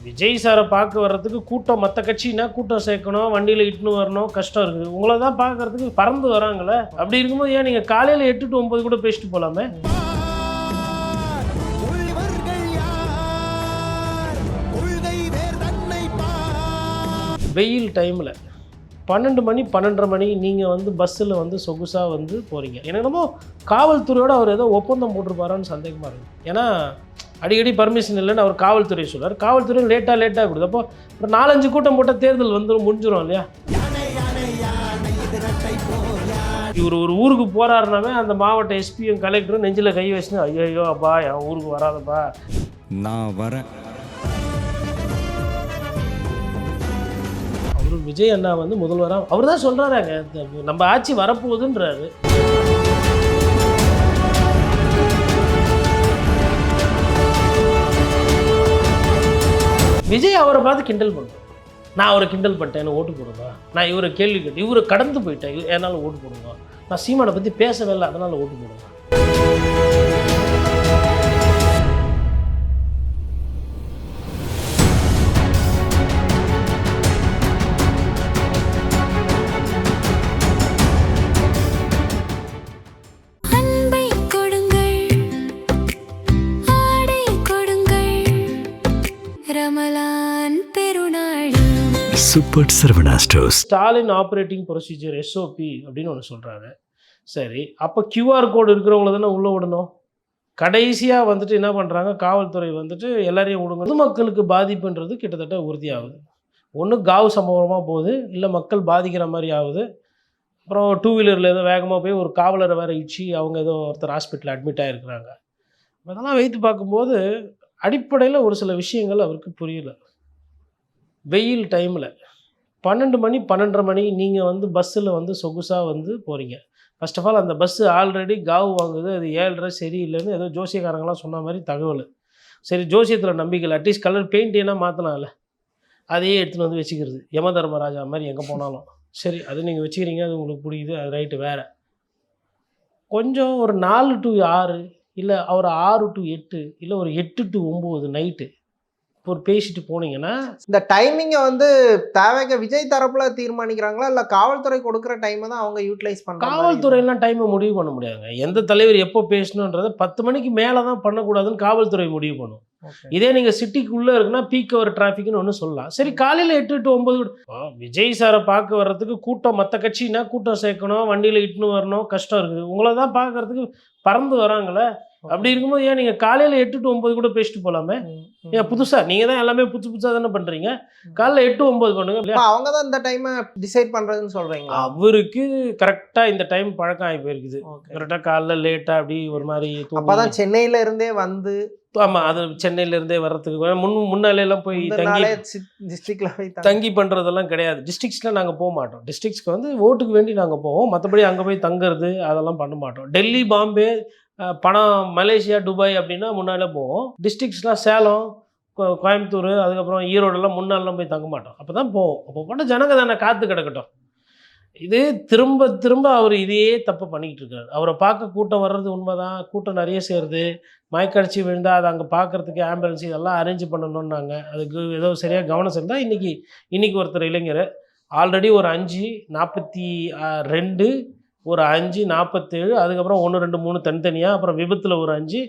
விஜய் சாரை பார்க்க வர்றதுக்கு கூட்டம், மற்ற கட்சினா கூட்டம் சேர்க்கணும், வண்டியில் இட்டுன்னு வரணும், கஷ்டம் இருக்குது. உங்களை தான் பார்க்கறதுக்கு பறந்து வராங்களே. அப்படி இருக்கும்போது ஏன் நீங்கள் காலையில் 8 to 9 கூட பேசிட்டு போகலாமே. வெயில் டைமில் 12 மணி 12:30 மணி நீங்கள் வந்து பஸ்ஸில் வந்து சொகுசாக வந்து போகிறீங்க. என்னென்னமோ காவல்துறையோடு அவர் ஏதோ ஒப்பந்தம் போட்டிருப்பாரான்னு சந்தேகமாக இருக்குது. ஏன்னா அடிக்கடி பர்மிஷன் இல்லைன்னு அவர் காவல்துறை சொல்கிறார். காவல்துறை லேட்டாக கொடுது. அப்போ ஒரு 4-5 கூட்டம் போட்டால் தேர்தல் வந்து முடிஞ்சிடும் இல்லையா. இவர் ஒரு ஊருக்கு போகிறாருனாவே அந்த மாவட்ட எஸ்பியும் கலெக்டரும் நெஞ்சில் கை வச்சுன்னு ஐயோ அப்பா என் ஊருக்கு வராதப்பா நான் வரேன். அவரு விஜய் அண்ணா வந்து முதல்வராக அவர் தான் சொல்கிறாராங்க, நம்ம ஆட்சி வரப்போகுதுன்றாரு. விஜய் அவரை பார்த்து கிண்டல் பண்ணுறோம். நான் அவரை கிண்டல் பண்ணிட்டேன், என்ன ஓட்டு போடுங்க. நான் இவரை கேள்வி கேட்டு இவரை கடந்து போயிட்டேன், என்னால் ஓட்டு போடுங்க. நான் சீமானை பற்றி பேசவே இல்லை, அதனால் ஓட்டு போடுங்க. Super Saravana stores. Stalin operating procedure SOP அப்படின்னு ஒன்று சொல்கிறாரு. சரி, அப்போ கியூஆர் கோடு இருக்கிறவங்கள தானே உள்ளே விடணும். கடைசியாக வந்துட்டு என்ன பண்ணுறாங்க, காவல்துறை வந்துட்டு எல்லாரையும் விடுங்க. பொதுமக்களுக்கு பாதிப்புன்றது கிட்டத்தட்ட உறுதியாகுது. ஒன்று காவு சம்பவமாக போகுது, இல்லை மக்கள் பாதிக்கிற மாதிரி ஆகுது. அப்புறம் 2 வீலரில் ஏதோ வேகமாக போய் ஒரு காவலரை வேறு இடிச்சு அவங்க ஏதோ ஒருத்தர் ஹாஸ்பிட்டலில் அட்மிட் ஆகிருக்கிறாங்க. அதெல்லாம் வைத்து பார்க்கும்போது அடிப்படையில் ஒரு சில விஷயங்கள் அவருக்கு புரியல. வெயில் டைமில் 12 மணி 12:30 மணி நீங்கள் வந்து பஸ்ஸில் வந்து சொகுசாக வந்து போகிறீங்க. ஃபர்ஸ்ட் ஆஃப் ஆல் அந்த பஸ்ஸு ஆல்ரெடி காவு வாங்குது, அது 7:30 சரியில்லைன்னு ஏதோ ஜோசியக்காரங்களாம் சொன்ன மாதிரி தகவல். சரி, ஜோசியத்தில் நம்பிக்கை, அட்லீஸ்ட் கலர் பெயிண்ட் ஏன்னா மாற்றலாம்ல, அதையே எடுத்துகிட்டு வந்து வச்சுக்கிறது யம தர்மராஜா மாதிரி எங்கே போனாலும். சரி, அது நீங்கள் வச்சுக்கிறீங்க, அது உங்களுக்கு பிடிக்குது, அது ரைட்டு. வேறு கொஞ்சம் ஒரு 4 to 6 இல்லை ஒரு 6 to 8 இல்லை ஒரு 8 to 9 நைட்டு ஒரு பேசிட்டு போனீங்கன்னா இந்த டைமிங்கை வந்து தேவைக்கு விஜய் தரப்புல தீர்மானிக்கிறாங்களா இல்லை காவல்துறை கொடுக்குற டைமை தான் அவங்க யூட்டிலைஸ் பண்ணுறாங்க? காவல்துறையெல்லாம் டைமை முடிவு பண்ண முடியாதுங்க. எந்த தலைவர் எப்போ பேசணுன்றதை 10 மணிக்கு மேலே தான் பண்ணக்கூடாதுன்னு காவல்துறை முடிவு பண்ணும். இதே நீங்கள் சிட்டிக்குள்ளே இருக்குன்னா பீக் அவர் டிராஃபிக்னு ஒன்று சொல்லலாம். சரி, காலையில் 8 to 9 விஜய் சாரை பார்க்க வர்றதுக்கு கூட்டம், மற்ற கட்சினா கூட்டம் சேர்க்கணும், வண்டியில் இட்டுன்னு வரணும், கஷ்டம் இருக்குது. உங்களை தான் பார்க்கறதுக்கு பறந்து வராங்களே. அப்படி இருக்கும்போது ஏன் நீங்கள் காலையில் 8 to 9 கூட பேசிட்டு போகலாமே. ஏன் புதுசாக நீங்கள் தான் எல்லாமே புதுசாக தானே பண்ணுறீங்க. காலையில் 8 to 9 பண்ணுங்க. அவங்க தான் இந்த டைமை டிசைட் பண்ணுறதுன்னு சொல்கிறீங்க. அவருக்கு கரெக்டாக இந்த டைம் பழக்கம் ஆகி போயிருக்குது. கரெக்டாக காலைல லேட்டாக அப்படி ஒரு மாதிரி அப்போ தான் சென்னையில இருந்தே வந்து. ஆமாம், அது சென்னையிலேருந்தே வர்றதுக்கு முன்னாலேலாம் போய் தங்கி பண்ணுறதெல்லாம் கிடையாது. டிஸ்ட்ரிக்ஸ்லாம் நாங்கள் போக மாட்டோம். டிஸ்ட்ரிக்ஸ்க்கு வந்து ஓட்டுக்கு வேண்டி நாங்கள் போவோம். மற்றபடி அங்கே போய் தங்குறது அதெல்லாம் பண்ண மாட்டோம். டெல்லி, பாம்பே, பணம், மலேசியா, துபாய் அப்படின்னா முன்னாலே போவோம். டிஸ்ட்ரிக்ஸ்லாம் சேலம், கோயம்புத்தூர், அதுக்கப்புறம் ஈரோடெல்லாம் முன்னாலாம் போய் தங்க மாட்டோம். அப்போ தான் போவோம். அப்போ போட்டால் ஜனங்க தானே காற்று கிடக்கட்டும். இது திரும்ப திரும்ப அவர் இதையே தப்பு பண்ணிக்கிட்டு இருக்காரு. அவரை பார்க்க கூட்டம் வர்றது உண்மைதான், கூட்டம் நிறைய சேருது. மயக்கடிச்சு விழுந்தால் அதை அங்கே பார்க்குறதுக்கு ஆம்புலன்ஸ் இதெல்லாம் அரேஞ்ச் பண்ணணுன்னாங்க. அதுக்கு ஏதோ சரியாக கவனம் செலுத்தா. இன்றைக்கி ஒருத்தர் இளைஞர் ஆல்ரெடி ஒரு 5:42 ஒரு 5:47 அதுக்கப்புறம் 1, 2, 3 தனித்தனியாக, அப்புறம் விபத்தில் ஒரு 5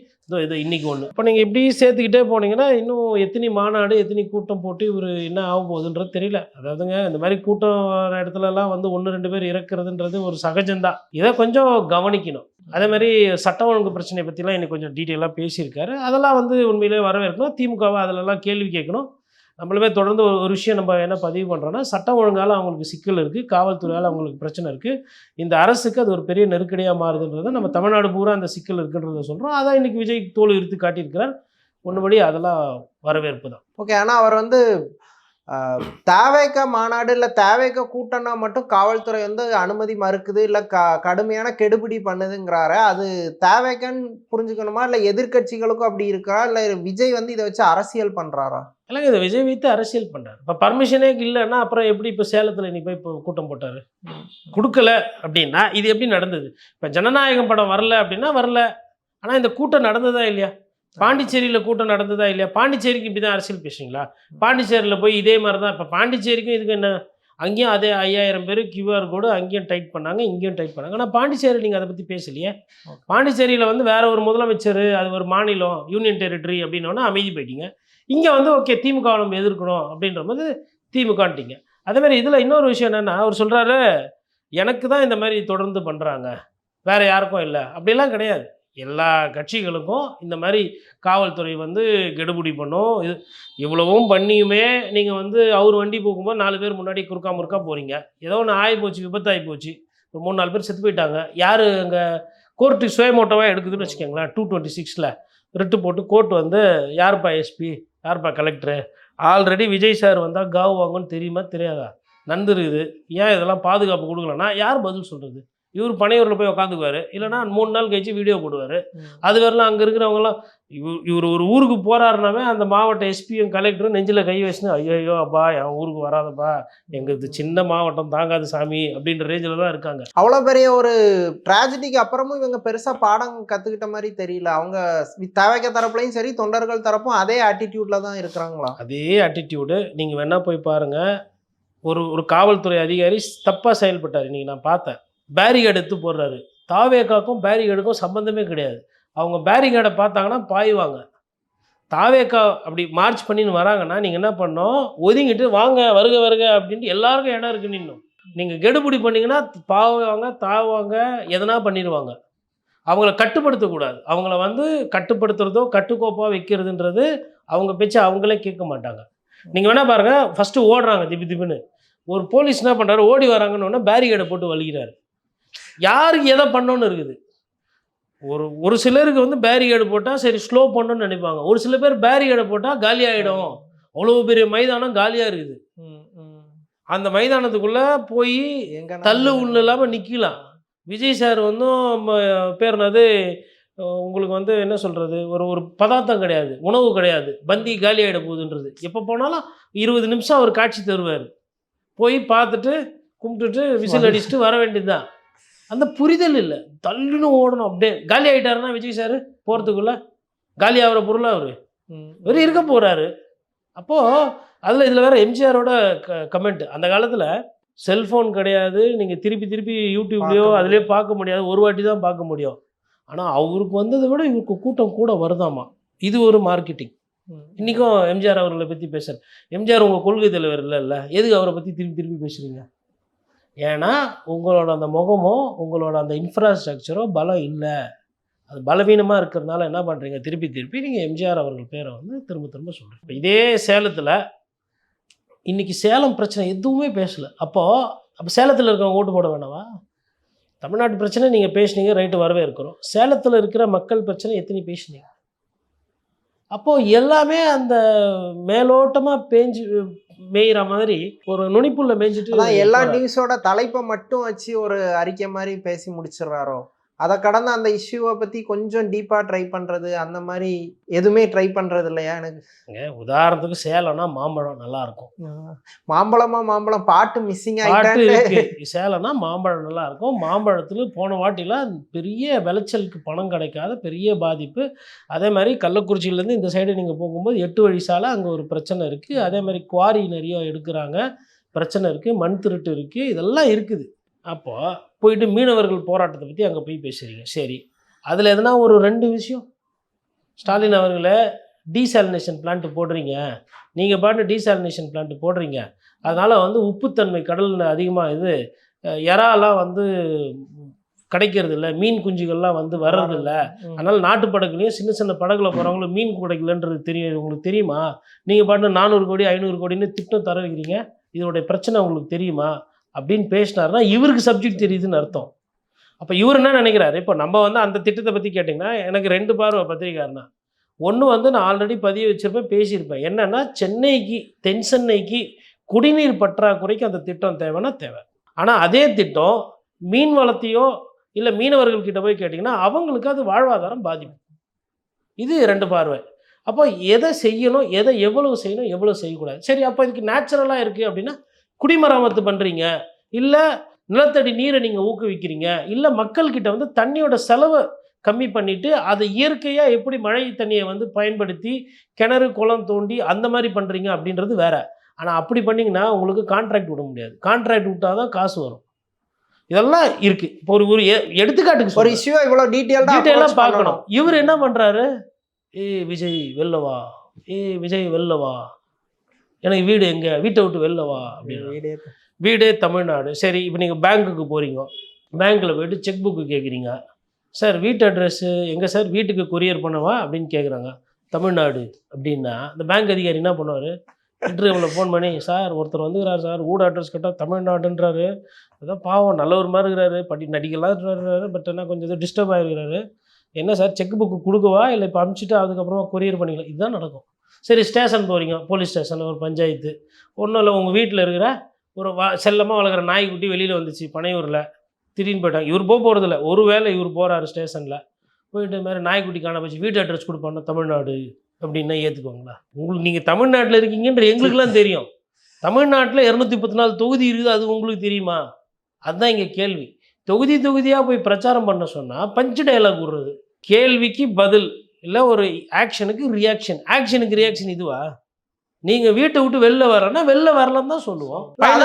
இது இன்றைக்கி 1. இப்போ நீங்கள் இப்படி சேர்த்துக்கிட்டே போனீங்கன்னா இன்னும் எத்தனை மாநாடு, எத்தனை கூட்டம் போட்டு இவர் என்ன ஆக போகுதுன்றது தெரியல. அதாவதுங்க, இந்த மாதிரி கூட்டம் வர இடத்துலலாம் வந்து 1, 2 பேர் இறக்குறதுன்றது ஒரு சகஜம்தான். இதை கொஞ்சம் கவனிக்கணும். அதே மாதிரி சட்ட ஒழுங்கு பிரச்சனை பற்றிலாம் இன்னைக்கு கொஞ்சம் டீட்டெயிலாக பேசியிருக்காரு. அதெல்லாம் வந்து உண்மையிலே வரவேற்கணும். திமுகவை அதிலெல்லாம் கேள்வி கேட்கணும். நம்மளுமே தொடர்ந்து ஒரு விஷயம் நம்ம என்ன பதிவு பண்ணுறோன்னா, சட்டம் ஒழுங்கால் அவங்களுக்கு சிக்கல் இருக்குது, காவல்துறையால் அவங்களுக்கு பிரச்சனை இருக்குது. இந்த அரசுக்கு அது ஒரு பெரிய நெருக்கடியாக மாறுதுன்றதை நம்ம தமிழ்நாடு பூரா அந்த சிக்கல் இருக்குன்றதை சொல்கிறோம். அதான் இன்றைக்கி விஜய் தோல் இருத்து காட்டியிருக்கிறார். ஒன்றுபடி அதெல்லாம் வரவேற்பு தான். ஓகே, ஆனால் அவர் வந்து தேவைக்க மாநாடு இல்லை தேவைக்க கூட்டம்னா மட்டும் காவல்துறை வந்து அனுமதி மறுக்குது, இல்லை கடுமையான கெடுபிடி பண்ணுதுங்கிறாரு. அது தேவைக்கன்னு புரிஞ்சுக்கணுமா, இல்லை எதிர்கட்சிகளுக்கும் அப்படி இருக்கா, இல்லை விஜய் வந்து இதை வச்சு அரசியல் பண்ணுறாரா? இல்லைங்க, இதை விஜய் வைத்து அரசியல் பண்ணுறாரு. இப்போ பர்மிஷனே இல்லைன்னா அப்புறம் எப்படி இப்போ சேலத்தில் இன்னைக்கு போய் இப்போ கூட்டம் போட்டார்? கொடுக்கல அப்படின்னா இது எப்படி நடந்தது? இப்போ ஜனநாயகம் படம் வரல அப்படின்னா வரல. ஆனால் இந்த கூட்டம் நடந்ததா இல்லையா? பாண்டிச்சேரியில் கூட்டம் நடந்ததா இல்லையா? பாண்டிச்சேரிக்கு இப்படி தான் அரசியல் பேசுறீங்களா? பாண்டிச்சேரியில் போய் இதே மாதிரி தான். இப்போ பாண்டிச்சேரிக்கும் இதுக்கு என்ன? அங்கேயும் அதே 5000 பேர் QR கோடு அங்கேயும் டைட் பண்ணாங்க, இங்கேயும் டைட் பண்ணாங்க. ஆனால் பாண்டிச்சேரி நீங்கள் அதை பற்றி பேசலையே. பாண்டிச்சேரியில் வந்து வேற ஒரு முதலமைச்சர், அது ஒரு மாநிலம், யூனியன் டெரிட்டரி அப்படின்னோன்னா அமைதி போயிட்டீங்க. இங்கே வந்து ஓகே திமுக நம்ம எதிர்க்கணும் அப்படின்ற போது திமுகன்ட்டீங்க. அதேமாதிரி இதில் இன்னொரு விஷயம் என்னென்னா, அவர் சொல்கிறாரு எனக்கு தான் இந்த மாதிரி தொடர்ந்து பண்ணுறாங்க, வேறு யாருக்கும் இல்லை. அப்படிலாம் கிடையாது. எல்லா கட்சிகளுக்கும் இந்த மாதிரி காவல்துறை வந்து கெடுபிடி பண்ணும். இது இவ்வளவும் பண்ணியுமே நீங்கள் வந்து அவர் வண்டி போகும்போது 4 பேர் முன்னாடி குறுக்கா முறுக்கா போகிறீங்க. ஏதோ ஒன்று ஆகிப்போச்சு, விபத்து ஆகிப்போச்சு, ஒரு 3-4 பேர் செத்து போயிட்டாங்க. யார் அங்கே கோர்ட்டு சுயமோட்டோவாக எடுக்குதுன்னு வச்சுக்கோங்களேன். 226ல் ரிட்டு போட்டு கோர்ட் வந்து யாருப்பா எஸ்பி, யாருப்பா கலெக்டரு, ஆல்ரெடி விஜய் சார் வந்தால் காவு வாங்கன்னு தெரியுமா தெரியாதா? நந்துருக்குது. ஏன் இதெல்லாம் பாதுகாப்பு கொடுக்கலன்னா யார் பதில் சொல்கிறது? இவர் பனையூரில் போய் உட்காந்துக்குவார், இல்லைனா 3 நாள் கழிச்சு வீடியோ போடுவார். அது வரலாம் அங்கே இருக்கிறவங்களாம் இவர் ஒரு ஊருக்கு போகிறாருனாவே அந்த மாவட்ட எஸ்பியும் கலெக்டரும் நெஞ்சில் கை வச்சுன்னு ஐயோ அப்பா என் ஊருக்கு வராதப்பா, எங்களுக்கு சின்ன மாவட்டம் தாங்காது சாமி அப்படின்ற ரேஞ்சில் தான் இருக்காங்க. அவ்வளோ பெரிய ஒரு ட்ராஜடிக்கு அப்புறமும் இவங்க பெருசாக பாடம் கற்றுக்கிட்ட மாதிரி தெரியல. அவங்க தவைக்க தரப்புலையும் சரி, தொண்டர்கள் தரப்பும் அதே ஆட்டிடியூடில் தான் இருக்கிறாங்களா? அதே ஆட்டிடியூடு. நீங்கள் வேணால் போய் பாருங்கள். ஒரு காவல்துறை அதிகாரி தப்பாக செயல்பட்டார். இன்றைக்கி நான் பார்த்தேன். பேரிகேட் எடுத்து போடுறாரு. தாவேக்காக்கும் பேரிகேடுக்கும் சம்மந்தமே கிடையாது. அவங்க பேரிகேடை பார்த்தாங்கன்னா பாய்வாங்க. தாவேக்கா அப்படி மார்ச் பண்ணின்னு வராங்கன்னா நீங்கள் என்ன பண்ணணும், ஒதுங்கிட்டு வாங்க வருக வருக அப்படின்ட்டு எல்லாருக்கும் இடம் இருக்குது நின்னும். நீங்கள் கெடுபிடி பண்ணிங்கன்னா பாவாங்க தாவாங்க எதனா பண்ணிடுவாங்க. அவங்கள கட்டுப்படுத்தக்கூடாது. அவங்கள வந்து கட்டுப்படுத்துறதோ கட்டுக்கோப்பாக வைக்கிறதுன்றது அவங்க பேச்சு அவங்களே கேட்க மாட்டாங்க. நீங்கள் வேணால் பாருங்கள், ஃபஸ்ட்டு ஓடுறாங்க திபி திபின்னு. ஒரு போலீஸ் என்ன பண்ணுறாரு, ஓடி வராங்கன்னு பேரிகேடை போட்டு வலிக்கிறாரு. யாருக்கு எதை பண்ணணுன்னு இருக்குது. ஒரு சிலருக்கு வந்து பேரிகேடு போட்டால் சரி ஸ்லோ பண்ணணும்னு நினைப்பாங்க. ஒரு சில பேர் பேரிகேடை போட்டால் காலி ஆகிடும். அவ்வளோ பெரிய மைதானம் காலியாக இருக்குது. அந்த மைதானத்துக்குள்ளே போய் தள்ளு உள்ள இல்லாமல் நிற்கலாம். விஜய் சார் வந்து பேர் என்னது, உங்களுக்கு வந்து என்ன சொல்கிறது, ஒரு பதார்த்தம் கிடையாது, உணவு கிடையாது, பந்தி காலி ஆகிட போகுதுன்றது. எப்போ போனாலும் 20 நிமிஷம் அவர் காட்சி தருவார். போய் பார்த்துட்டு கும்பிட்டுட்டு விசில் அடிச்சுட்டு வர வேண்டியது தான். அந்த புரிதல் இல்லை. தள்ளுன்னு ஓடணும். அப்படியே காலி ஆகிட்டாருன்னா விஜய் சார் போகிறதுக்குள்ளே காலி ஆகிற பொருளாக அவர் இருக்க போகிறாரு. அப்போது இதில் வேறு எம்ஜிஆரோட கமெண்ட். அந்த காலத்தில் செல்ஃபோன் கிடையாது, நீங்கள் திருப்பி யூடியூப்லேயோ அதிலே பார்க்க முடியாது, ஒரு வாட்டி தான் பார்க்க முடியும். ஆனால் அவருக்கு வந்ததை விட இவருக்கு கூட்டம் கூட வருதாமா. இது ஒரு மார்க்கெட்டிங். இன்றைக்கும் எம்ஜிஆர் அவர்களை பற்றி பேசுகிறேன். எம்ஜிஆர் உங்கள் கொள்கை தலைவர் இல்லைல்ல, எதுக்கு அவரை பற்றி திருப்பி பேசுகிறீங்க? ஏன்னா உங்களோட அந்த முகமோ உங்களோட அந்த இன்ஃப்ராஸ்ட்ரக்சரோ பலம் இல்லை. அது பலவீனமாக இருக்கிறதுனால என்ன பண்ணுறீங்க, திருப்பி நீங்கள் எம்ஜிஆர் அவர்கள் பேரை வந்து திரும்ப சொல்கிறீங்க. இதே சேலத்தில் இன்றைக்கி சேலம் பிரச்சனை எதுவுமே பேசலை. அப்போ சேலத்தில் இருக்கவங்க ஓட்டு போட வேணாவா? தமிழ்நாட்டு பிரச்சனை நீங்கள் பேசுனீங்க, ரைட்டு வரவே இருக்கிறோம். சேலத்தில் இருக்கிற மக்கள் பிரச்சனை எத்தனை பேசுனீங்க? அப்போது எல்லாமே அந்த மேலோட்டமாக மேயிற மாதிரி ஒரு நுனிப்புள்ள மேய்ஞ்சிட்டு எல்லா நியூஸோட தலைப்பை மட்டும் வச்சு ஒரு அறிக்கை மாதிரி பேசி முடிச்சிடுறாரோ? அதை கடந்து அந்த இஷ்யூவை பற்றி கொஞ்சம் டீப்பாக ட்ரை பண்ணுறது அந்த மாதிரி எதுவுமே ட்ரை பண்ணுறது இல்லையா? எனக்கு உதாரணத்துக்கு சேலம்னா மாம்பழம் நல்லாயிருக்கும். மாம்பழம் பாட்டு மிஸ்ஸிங் ஆகிட்டு இருக்கு. சேலம்னா மாம்பழம் நல்லாயிருக்கும். மாம்பழத்தில் போன வாட்டிலாம் பெரிய விளைச்சலுக்கு பணம் கிடைக்காத பெரிய பாதிப்பு. அதே மாதிரி கள்ளக்குறிச்சியிலேருந்து இந்த சைடு நீங்கள் போகும்போது 8 வழி சாலை, அங்கே ஒரு பிரச்சனை இருக்குது. அதே மாதிரி குவாரி நிறைய எடுக்கிறாங்க, பிரச்சனை இருக்குது, மண் திருட்டு இருக்குது, இதெல்லாம் இருக்குது. அப்போ போயிட்டு மீனவர்கள் போராட்டத்தை பற்றி அங்கே போய் பேசுகிறீங்க. சரி, அதில் எதனா ஒரு 2 விஷயம் ஸ்டாலின் அவர்களை டீசாலினேஷன் பிளான்ட்டு போடுறீங்க, நீங்கள் பாட்டு டீசாலினேஷன் பிளான்ட்டு போடுறீங்க, அதனால் வந்து உப்புத்தன்மை கடலில் அதிகமாக இது இறாலாம் வந்து கிடைக்கிறது இல்லை, மீன் குஞ்சுகள்லாம் வந்து வர்றதில்ல, அதனால் நாட்டு படகுலையும் சின்ன படகுல போகிறவங்களும் மீன் கிடைக்கலன்றது தெரியும். உங்களுக்கு தெரியுமா? நீங்கள் பாட்டு 400 கோடி 500 கோடின்னு திட்டம் தர வைக்கிறீங்க, இதோடைய பிரச்சனை உங்களுக்கு தெரியுமா அப்படின்னு பேசினார்னா இவருக்கு சப்ஜெக்ட் தெரியுதுன்னு அர்த்தம். அப்போ இவர் என்ன நினைக்கிறாரு, இப்போ நம்ம வந்து அந்த திட்டத்தை பற்றி கேட்டிங்கன்னா எனக்கு 2 பார்வை பத்திரிக்காருன்னா. ஒன்று வந்து நான் ஆல்ரெடி பதிவு வச்சுருப்பேன், பேசியிருப்பேன். என்னென்னா தென் சென்னைக்கு குடிநீர் பற்றாக்குறைக்கு அந்த திட்டம் தேவைன்னா தேவை. ஆனால் அதே திட்டம் மீன் வளத்தையோ இல்லை மீனவர்கள்கிட்ட போய் கேட்டிங்கன்னா அவங்களுக்கு அது வாழ்வாதாரம் பாதிக்கும். இது 2 பார்வை. அப்போ எதை செய்யணும், எதை எவ்வளவு செய்யணும், எவ்வளோ செய்யக்கூடாது. சரி, அப்போ இதுக்கு நேச்சுரலாக இருக்குது அப்படின்னா குடிமராமத்து பண்ணுறீங்க, இல்லை நிலத்தடி நீரை நீங்கள் ஊக்குவிக்கிறீங்க, இல்லை மக்கள்கிட்ட வந்து தண்ணியோட செலவை கம்மி பண்ணிவிட்டு அதை இயற்கையாக எப்படி மழை தண்ணியை வந்து பயன்படுத்தி கிணறு குளம் தோண்டி அந்த மாதிரி பண்ணுறீங்க அப்படின்றது வேற. ஆனால் அப்படி பண்ணிங்கன்னா உங்களுக்கு கான்ட்ராக்ட் விட முடியாது. கான்ட்ராக்ட் விட்டால் தான் காசு வரும். இதெல்லாம் இருக்குது. இப்போ ஒரு எடுத்துக்காட்டுக்கு ஒரு இஷ்யூவை இவ்வளோ டீட்டெயிலாக பார்க்கணும். இவர் என்ன பண்ணுறாரு, விஜய் வெல்லவா, விஜய் வெல்லவா, எனக்கு வீடு எங்கே, வீட்டை விட்டு வெல்லவா அப்படின்னு. வீடே தமிழ்நாடு. சரி, இப்போ நீங்கள் பேங்க்குக்கு போகிறீங்க, பேங்க்கில் போய்ட்டு செக் புக்கு கேட்குறீங்க. சார் வீட்டு அட்ரெஸ்ஸு எங்கே சார், வீட்டுக்கு கொரியர் பண்ணவா அப்படின்னு கேட்குறாங்க. தமிழ்நாடு அப்படின்னா அந்த பேங்க் அதிகாரி என்ன பண்ணுவார், இன்டர்வியூவில் ஃபோன் பண்ணி, சார் ஒருத்தர் வந்துக்கிறார் சார், வீடு அட்ரஸ் கேட்டால் தமிழ்நாடுன்றாரு, அதான் பாவம் நல்லவர் மாதிரி இருக்கிறாரு, நடிக்கலான்றாரு, பட் ஆனால் கொஞ்சம் இது டிஸ்டர்ப் ஆகிருக்கிறாரு, என்ன சார் செக் புக்கு கொடுக்கவா இல்லை இப்போ அனுப்பிச்சிட்டு அதுக்கப்புறமா கொரியர் பண்ணிக்கலாம். இதுதான் நடக்கும். சரி, ஸ்டேஷன் போகிறீங்க, போலீஸ் ஸ்டேஷனில் ஒரு பஞ்சாயத்து, ஒன்றும் இல்லை, உங்கள் வீட்டில் இருக்கிற ஒரு செல்லமாக வளர்க்குற நாய்க்குட்டி வெளியில் வந்துச்சு பனையூரில், திடீர்னு போயிட்டாங்க. இவர் போகிறதில்ல, ஒரு வேளை இவர் போகிறாரு ஸ்டேஷனில், போயிட்டு மாதிரி நாய்க்குட்டி காண போச்சு, வீட்டு அட்ரஸ் கொடுப்பாங்க தமிழ்நாடு அப்படின்னா ஏற்றுக்குவாங்களா? உங்களுக்கு நீங்கள் தமிழ்நாட்டில் இருக்கீங்கன்ற எங்களுக்குலாம் தெரியும். தமிழ்நாட்டில் 234 தொகுதி இருக்குது, அது உங்களுக்கு தெரியுமா? அதுதான் இங்கே கேள்வி. தொகுதியாக போய் பிரச்சாரம் பண்ண சொன்னால் பஞ்சு டயலாக் விடுறது. கேள்விக்கு பதில் இல்லை, ஒரு ஆக்ஷனுக்கு ரியாக்ஷன். ஆக்ஷனுக்கு ரியாக்ஷன் இதுவா? நீங்கள் வீட்டை விட்டு வெளில வரலன்னா வெளில வரலன்னு தான் சொல்லுவோம்.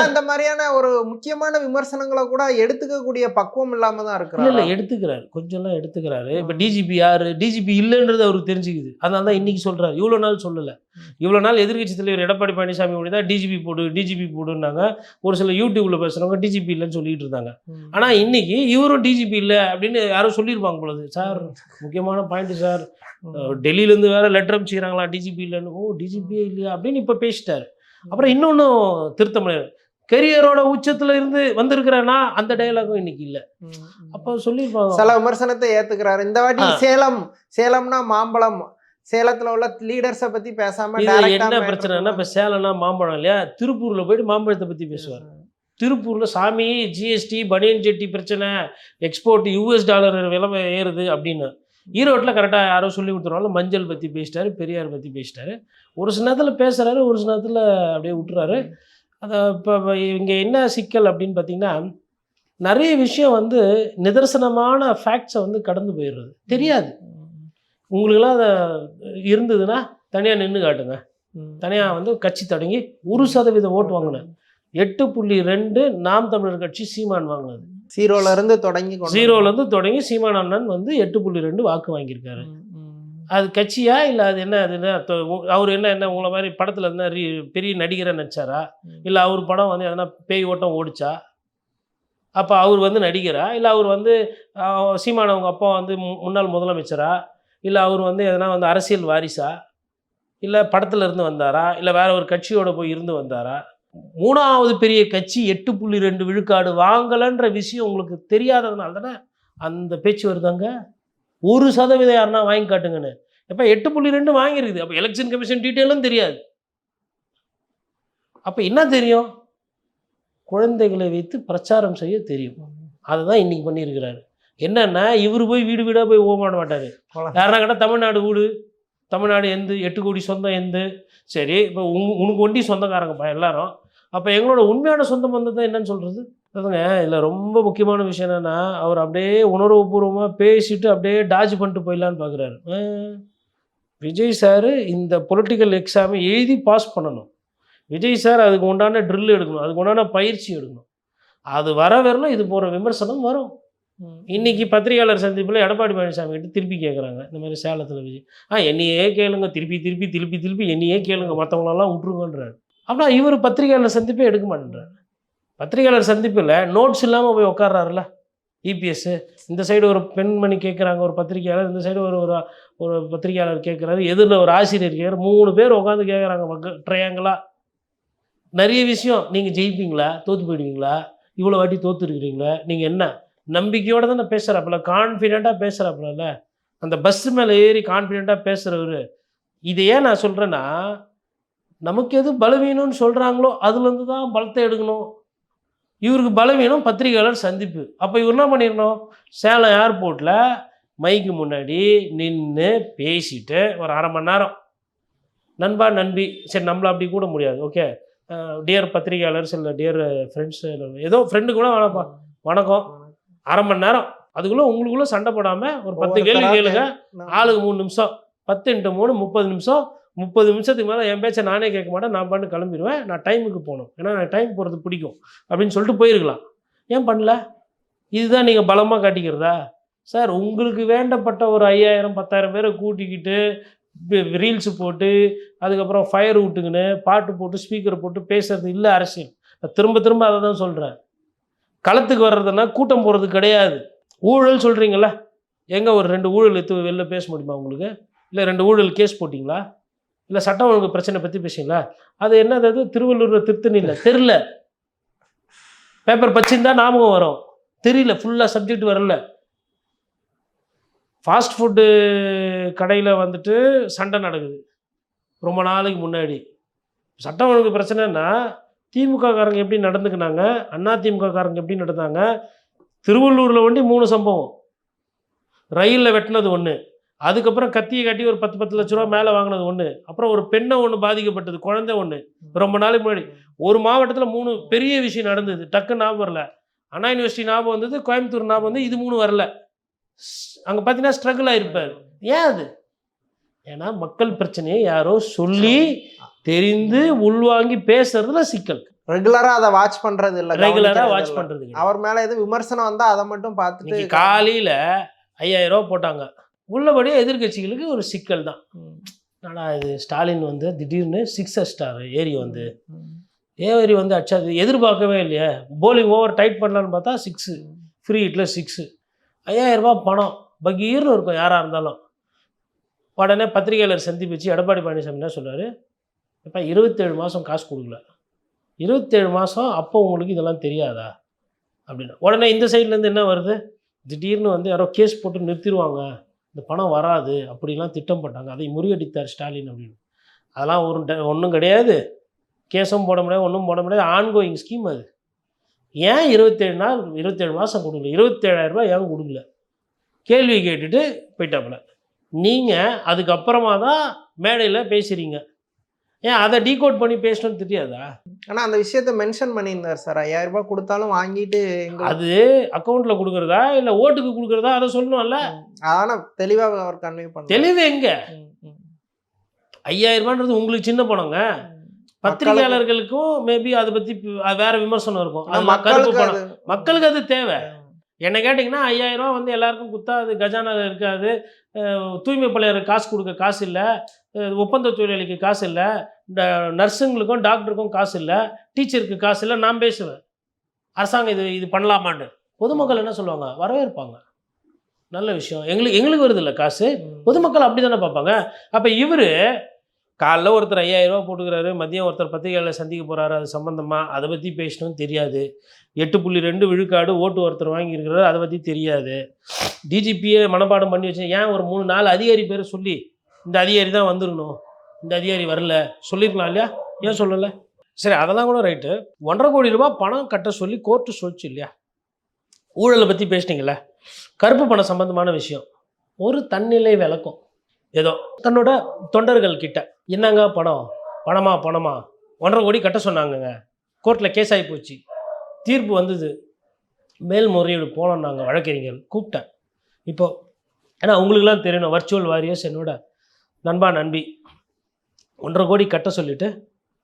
இந்த மாதிரியான ஒரு முக்கியமான விமர்சனங்களை கூட எடுத்துக்கக்கூடிய பக்குவம் இல்லாமல் தான் இருக்கிறாரு. இல்லை எடுத்துக்கிறாரு, கொஞ்சம்லாம் எடுத்துக்கிறாரு. இப்போ டிஜிபி யார், டிஜிபி இல்லைன்றது அவருக்கு தெரிஞ்சுக்குது. அதனால தான் இன்றைக்கி சொல்கிறார். இவ்வளோ நாள் சொல்லலை. இவ்வளோ நாள் எதிர்க்கட்சி தலைவர் எடப்பாடி பழனிசாமி மொழி தான் டிஜிபி போடுன்னாங்க. ஒரு சில யூடியூப்பில் பேசுகிறவங்க டிஜிபி இல்லைன்னு சொல்லிட்டு இருந்தாங்க. ஆனால் இன்றைக்கி இவரும் டிஜிபி இல்லை அப்படின்னு யாரும் சொல்லியிருப்பாங்க பொழுது. சார் முக்கியமான பாயிண்ட்டு சார், டெல்லியிலேருந்து வேறு லெட்டர் அனுப்பிச்சிக்கிறாங்களா டிஜிபி இல்லைன்னு. ஓ டிஜிபியே இல்லையா அப்படின்னு இப்போ பேசிட்டார். அப்புறம் இன்னொன்றும் திருத்தம், கெரியரோட உச்சத்தில் இருந்து வந்திருக்கிறேன்னா அந்த டயலாகும் இன்னைக்கு இல்லை. அப்போ சொல்லியிருப்பாங்க. சில விமர்சனத்தை ஏற்றுக்கிறாரு. இந்த வாட்டி சேலம்னா மாம்பழம், சேலத்தில் உள்ள லீடர்ஸை பற்றி பேசாமல் என்ன பிரச்சனைனா, இப்போ சேலம்னா மாம்பழம் இல்லையா, திருப்பூரில் போயிட்டு மாம்பழத்தை பற்றி பேசுவார். திருப்பூரில் சாமி ஜிஎஸ்டி பனியன் ஜெட்டி பிரச்சனை, எக்ஸ்போர்ட் US டாலர் விலை ஏறுது அப்படின்னு. ஈரோட்டில் கரெக்டாக யாரோ சொல்லி கொடுத்துருவாங்க, மஞ்சள் பற்றி பேசிட்டாரு, பெரியார் பற்றி பேசிட்டாரு. ஒரு சில நேரத்தில் பேசுகிறாரு, ஒரு சில நேரத்தில் அப்படியே விட்டுறாரு. அதை இப்போ இங்கே என்ன சிக்கல் அப்படின்னு பார்த்தீங்கன்னா, நிறைய விஷயம் வந்து நிதர்சனமான ஃபேக்ட்ஸை வந்து கடந்து போயிடுறது தெரியாது. உங்களுக்கெல்லாம் அதை இருந்ததுன்னா தனியாக நின்று காட்டுங்க. தனியாக வந்து கட்சி தொடங்கி 1% ஓட்டு வாங்கினேன். 8.2 நாம் தமிழர் கட்சி சீமான் வாங்கினது. ஜீரோலேருந்து தொடங்கி சீமான் அண்ணன் வந்து 8.2 வாக்கு வாங்கியிருக்காரு. அது கட்சியா இல்லை அது என்ன, அது என்ன அவர் என்ன உங்களை மாதிரி படத்தில் இருந்தால் பெரிய நடிகராக நடிச்சாரா, இல்லை அவர் படம் வந்து எதனா பேய் ஓட்டம் ஓடிச்சா, அப்போ அவர் வந்து நடிகரா, இல்லை அவர் வந்து சீமான் அவங்க அப்பா வந்து முன்னாள் முதலமைச்சரா, இல்லை அவர் வந்து எதனா வந்து அரசியல் வாரிசா, இல்லை படத்தில் இருந்து வந்தாரா, இல்லை வேற ஒரு கட்சியோட போய் இருந்து வந்தாரா? 3வது பெரிய கட்சி 8.2 விழுக்காடு வாங்கலைன்ற விஷயம் உங்களுக்கு தெரியாததுனால தானே அந்த பேச்சு வருதாங்க. 1% யாருன்னா வாங்கி காட்டுங்கன்னு. இப்போ 8.2 வாங்கியிருக்குது. அப்போ எலெக்ஷன் கமிஷன் டீட்டெயிலும் தெரியாது. அப்போ என்ன தெரியும்? குழந்தைகளை வைத்து பிரச்சாரம் செய்ய தெரியும். அதை தான் இன்றைக்கி பண்ணியிருக்கிறாரு. என்னென்னா, இவர் போய் வீடு வீடாக போய் ஓமாட மாட்டார். யாருன்னா கேட்டால் தமிழ்நாடு வீடு, தமிழ்நாடு எந்து, 8 கோடி சொந்தம் எந்து. சரி, இப்போ உனக்கு ஒண்டி சொந்தக்காரங்கப்பா எல்லாரும். அப்போ எங்களோட உண்மையான சொந்த பந்தத்தை என்னன்னு சொல்கிறது? அதுங்க இதில் ரொம்ப முக்கியமான விஷயம் என்னென்னா, அவர் அப்படியே உணர்வுபூர்வமாக பேசிட்டு அப்படியே டாஜ் பண்ணிட்டு போயிடலான்னு பார்க்குறாரு. விஜய் சார் இந்த பொலிட்டிக்கல் எக்ஸாமை எழுதி பாஸ் பண்ணணும். விஜய் சார் அதுக்கு உண்டான ட்ரில் எடுக்கணும், அதுக்கு உண்டான பயிற்சி எடுக்கணும். அது வர வரணும் இது போகிற விமர்சனம் வரும். இன்றைக்கி பத்திரிகையாளர் சந்திப்பில் எடப்பாடி பழனிசாமி கிட்ட திருப்பி கேட்குறாங்க, இந்த மாதிரி சேலத்தில் விஜய் என்னையே கேளுங்க, திருப்பி என்னையே கேளுங்க, மற்றவங்களெல்லாம் விட்ருங்கன்றார். அப்படின்னா இவர் பத்திரிகையாளர் சந்திப்பே எடுக்க மாட்டேன்றார். பத்திரிகையாளர் சந்திப்பில் நோட்ஸ் இல்லாமல் போய் உட்கார்றாருல இபிஎஸ். இந்த சைடு ஒரு பெண்மணி கேட்குறாங்க, ஒரு பத்திரிகையாளர், இந்த சைடு ஒரு பத்திரிகையாளர் கேட்குறாரு, எதிரில் ஒரு ஆசிரியர் கேட்குறாரு, 3 பேர் உட்காந்து கேட்குறாங்க ட்ரையாங்கிளாக. நிறைய விஷயம், நீங்கள் ஜெயிப்பீங்களா, தோற்று போயிடுவீங்களா, இவ்வளோ வாட்டி தோற்றுருக்கிறீங்களா, நீங்கள் என்ன நம்பிக்கையோடு தானே பேசுகிறாப்புல, கான்ஃபிடெண்ட்டாக பேசுகிறாப்புல. அந்த பஸ்ஸு மேலே ஏறி கான்ஃபிடெண்ட்டாக பேசுகிறவர். இதை ஏன் நான் சொல்கிறேன்னா, நமக்கு எது பலவீனம்னு சொல்கிறாங்களோ அதுலேருந்து தான் பலத்தை எடுக்கணும். இவருக்கு பலவீனம் பத்திரிகையாளர் சந்திப்பு. அப்போ இவர் என்ன பண்ணிடணும், சேலம் ஏர்போர்ட்டில் மைக்கு முன்னாடி நின்று பேசிட்டு ஒரு 1/2 மணி நேரம், நண்பா நண்பி, சரி நம்மளை அப்படி கூட முடியாது, ஓகே டியர் பத்திரிகையாளர்ஸ் இல்லை டியர் ஃப்ரெண்ட்ஸ், ஏதோ ஃப்ரெண்டு கூட வேணாப்பா, வணக்கம், 1/2 மணி நேரம் அதுக்குள்ளே உங்களுக்குள்ளே சண்டை போடாமல் ஒரு 10 கேள்வி கேளுங்க, ஆளுக்கு 3 நிமிஷம், 10 × 3 30 நிமிஷம். 30 நிமிஷத்துக்கு மேலே என் பேச்சை நானே கேட்க மாட்டேன், நான் பாட்டு கிளம்பிடுவேன், நான் டைமுக்கு போகணும், ஏன்னா நான் டைம் போகிறது பிடிக்கும் அப்படின்னு சொல்லிட்டு போயிருக்கலாம். ஏன் பண்ணல? இதுதான் நீங்கள் பலமாக காட்டிக்கிறதா? சார் உங்களுக்கு வேண்டப்பட்ட ஒரு 5000 10,000 பேரை கூட்டிக்கிட்டு ரீல்ஸு போட்டு அதுக்கப்புறம் ஃபயர் விட்டுங்கன்னு பாட்டு போட்டு ஸ்பீக்கரை போட்டு பேசுறது இல்லை அரசியல். நான் திரும்ப திரும்ப அதை தான் சொல்கிறேன். களத்துக்கு வர்றதுன்னா கூட்டம் போகிறது கிடையாது. ஊழல் சொல்கிறீங்களா, எங்கே ஒரு 2 ஊழல் எடுத்து வெளில பேச முடியுமா உங்களுக்கு? இல்லை 2 ஊழல் கேஸ் போட்டிங்களா? இல்லை சட்டம் ஒழுங்கு பிரச்சனை பற்றி பேசுங்களா? அது என்னது? அது திருவள்ளூரில் திருத்தணி இல்லை, தெரில. பேப்பர் பச்சிருந்தா ஞாபகம் வரும், தெரியல, ஃபுல்லாக சப்ஜெக்ட் வரல. ஃபாஸ்ட் ஃபுட்டு கடையில் வந்துட்டு சண்டை நடக்குது ரொம்ப நாளைக்கு முன்னாடி. சட்டம் ஒழுங்கு பிரச்சனைன்னா திமுககாரங்க எப்படி நடந்துக்கினாங்க, அதிமுககாரங்க எப்படி நடந்தாங்க? திருவள்ளூரில் வண்டி 3 சம்பவம், ரயிலில் வெட்டினது 1, அதுக்கப்புறம் கத்தியை காட்டி ஒரு 10 லட்ச ரூபா மேலே வாங்கினது 1, அப்புறம் ஒரு பெண்ணை 1 பாதிக்கப்பட்டது, குழந்தை 1, ரொம்ப நாளைக்கு முன்னாடி. ஒரு மாவட்டத்தில் 3 பெரிய விஷயம் நடந்தது, டக்கு ஞாபகம் வரல. அண்ணா யூனிவர்சிட்டி ஞாபகம் வந்தது, கோயம்புத்தூர் ஞாபகம் வந்து, இது 3 வரல. அங்கே பார்த்தீங்கன்னா ஸ்ட்ரகிள் ஆகிருப்பார். ஏன் அது? ஏன்னா மக்கள் பிரச்சனையை யாரோ சொல்லி தெரிந்து உள்வாங்கி பேசுறதுல சிக்கல். ரெகுலராக அதை வாட்ச் பண்ணுறது இல்லை, ரெகுலராக வாட்ச் பண்ணுறது. அவர் மேலே எதுவும் விமர்சனம் வந்தால் அதை மட்டும் பார்த்துட்டு காலையில் 5000 ரூபா போட்டாங்க, உள்ளபடியே எதிர்கட்சிகளுக்கு ஒரு சிக்கல் தான். ஆனால் இது ஸ்டாலின் வந்து திடீர்னு 6 அடிச்சிட்டார், ஏரி வந்து ஏரி வந்து அடிச்சாது, எதிர்பார்க்கவே இல்லையே. போலிங் ஓவர் டைட் பண்ணலான்னு பார்த்தா 6, ஃப்ரீ ஹிட்டில் 6. 5000 ரூபா பணம் பகீர்னு இருக்கும் யாராக இருந்தாலும். உடனே பத்திரிகையாளர் சந்திப்பு வச்சு எடப்பாடி பழனிசாமி என்ன சொல்கிறார், இப்போ 27 மாதம் காசு கொடுக்கல, 27 மாதம் அப்போ உங்களுக்கு இதெல்லாம் தெரியாதா அப்படின்னு. உடனே இந்த சைட்லேருந்து என்ன வருது, திடீர்னு வந்து யாரோ கேஸ் போட்டு நிறுத்திடுவாங்க, இந்த பணம் வராது அப்படிலாம் திட்டம் போட்டாங்க, அதை முறியடித்தார் ஸ்டாலின் அப்படின்னு. அதெல்லாம் ஒன்றும் கிடையாது, கேஸும் போட முடியாது, ஒன்றும் போட முடியாது, ஆன்கோயிங் ஸ்கீம் அது. ஏன் 27 மாதம் கொடுக்கல, 27,000 ரூபாய் ஏன் கொடுக்கல கேள்வி கேட்டுட்டு போயிட்டாப்புல. நீங்கள் அதுக்கப்புறமா தான் மேடையில் பேசுகிறீங்க, ஏன் அதை டீகோட் பண்ணி பேசணும்னு தெரியாதா? ஆனால் அந்த விஷயத்த மென்ஷன் பண்ணியிருந்தார் சார், 5000 ரூபாய் கொடுத்தாலும் வாங்கிட்டு அது அக்கௌண்ட்டில் கொடுக்குறதா இல்லை ஓட்டுக்கு கொடுக்குறதா அதை சொல்லணும்ல. ஆனால் தெளிவாக அவர் கன்வே பண்ண தெளிவு எங்கே? 5000 ரூபான்றது உங்களுக்கு சின்ன பணங்க, பத்திரிகையாளர்களுக்கும் மேபி அதை பற்றி வேற விமர்சனம் இருக்கும். மக்களுக்கு அது தேவை. என்ன கேட்டிங்கன்னா 5000 ரூபா வந்து எல்லாருக்கும் குத்தா அது கஜானாவில் இருக்காது, தூய்மை பணியாளருக்கு காசு கொடுக்க காசு இல்லை, ஒப்பந்த தொழிலாளிக்கு காசு இல்லை, நர்ஸுங்களுக்கும் டாக்டருக்கும் காசு இல்லை, டீச்சருக்கு காசு இல்லை. நான் பேசுவேன் அரசாங்கம் இது பண்ணலாமான்னு. பொதுமக்கள் என்ன சொல்லுவாங்க, வரவேற்பாங்க, நல்ல விஷயம், எங்களுக்கு வருது இல்லை காசு. பொதுமக்கள் அப்படி தானே பார்ப்பாங்க. அப்போ இவர் காலைல ஒருத்தர் 5000 ரூபா போட்டுக்கிறாரு, மதியம் ஒருத்தர் பத்திரிகையாளர் சந்திக்க போகிறாரு, அது சம்மந்தமாக அதை பற்றி பேசணும்னு தெரியாது. 8.2 விழுக்காடு ஓட்டு ஒருத்தர் வாங்கியிருக்கிறாரு, அதை பற்றி தெரியாது. டிஜிபியே மனப்பாடம் பண்ணி வச்சு ஏன் ஒரு 3-4 அதிகாரி பேர் சொல்லி இந்த அதிகாரி தான் வந்துடணும், இந்த அதிகாரி வரல சொல்லியிருக்கலாம் இல்லையா? ஏன் சொல்லலை? சரி, அதெல்லாம் கூட ரைட்டு. 1.5 கோடி ரூபாய் பணம் கட்ட சொல்லி கோர்ட்டு சொல்லிச்சு இல்லையா? ஊழலை பற்றி பேசினீங்களே, கருப்பு பணம் சம்மந்தமான விஷயம். ஒரு தன்னிலை விளக்கம் ஏதோ தன்னோட தொண்டர்கள் கிட்ட, என்னங்க பணமா 1.5 கோடி கட்ட சொன்னாங்கங்க, கோர்ட்டில் கேஸ் ஆகி போச்சு, தீர்ப்பு வந்தது, மேல்முறையீடு போனோம், நாங்கள் வழக்கறிஞர் கூப்பிட்டேன். இப்போது ஏன்னா உங்களுக்குலாம் தெரியணும், வர்ச்சுவல் வாரியர்ஸ் என்னோட நண்பி 1.5 கோடி கட்ட சொல்லிவிட்டு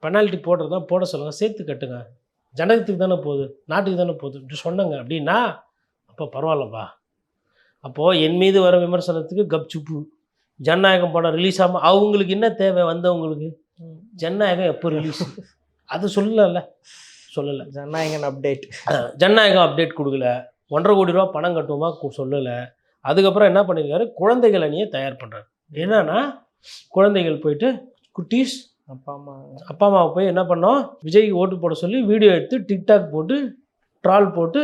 பெனால்ட்டி போடுறது தான் போட சொல்லுங்கள், சேர்த்து கட்டுங்க, ஜனகத்துக்கு தானே போகுது, நாட்டுக்கு தானே போகுது இப்படி சொன்னாங்க அப்படின்னா, அப்போ பரவாயில்லப்பா. அப்போது என் மீது வர விமர்சனத்துக்கு கப்சுப்பு. ஜனநாயகம் படம் ரிலீஸ் ஆகாமல் அவங்களுக்கு என்ன தேவை, வந்தவங்களுக்கு ஜனநாயகம் எப்போ ரிலீஸ் அது சொல்லலை. ஜனநாயகம் அப்டேட் கொடுக்கல, 1.5 கோடி ரூபா பணம் கட்டுவோமா சொல்லலை. அதுக்கப்புறம் என்ன பண்ணியிருக்காரு, குழந்தைகள் அணியை தயார் பண்ணுறாரு. என்னன்னா குழந்தைகள் போயிட்டு குட்டீஸ் அப்பா அம்மாவை போய் என்ன பண்ணோம், விஜய்க்கு ஓட்டு போட சொல்லி வீடியோ எடுத்து டிக்டாக் போட்டு ட்ரால் போட்டு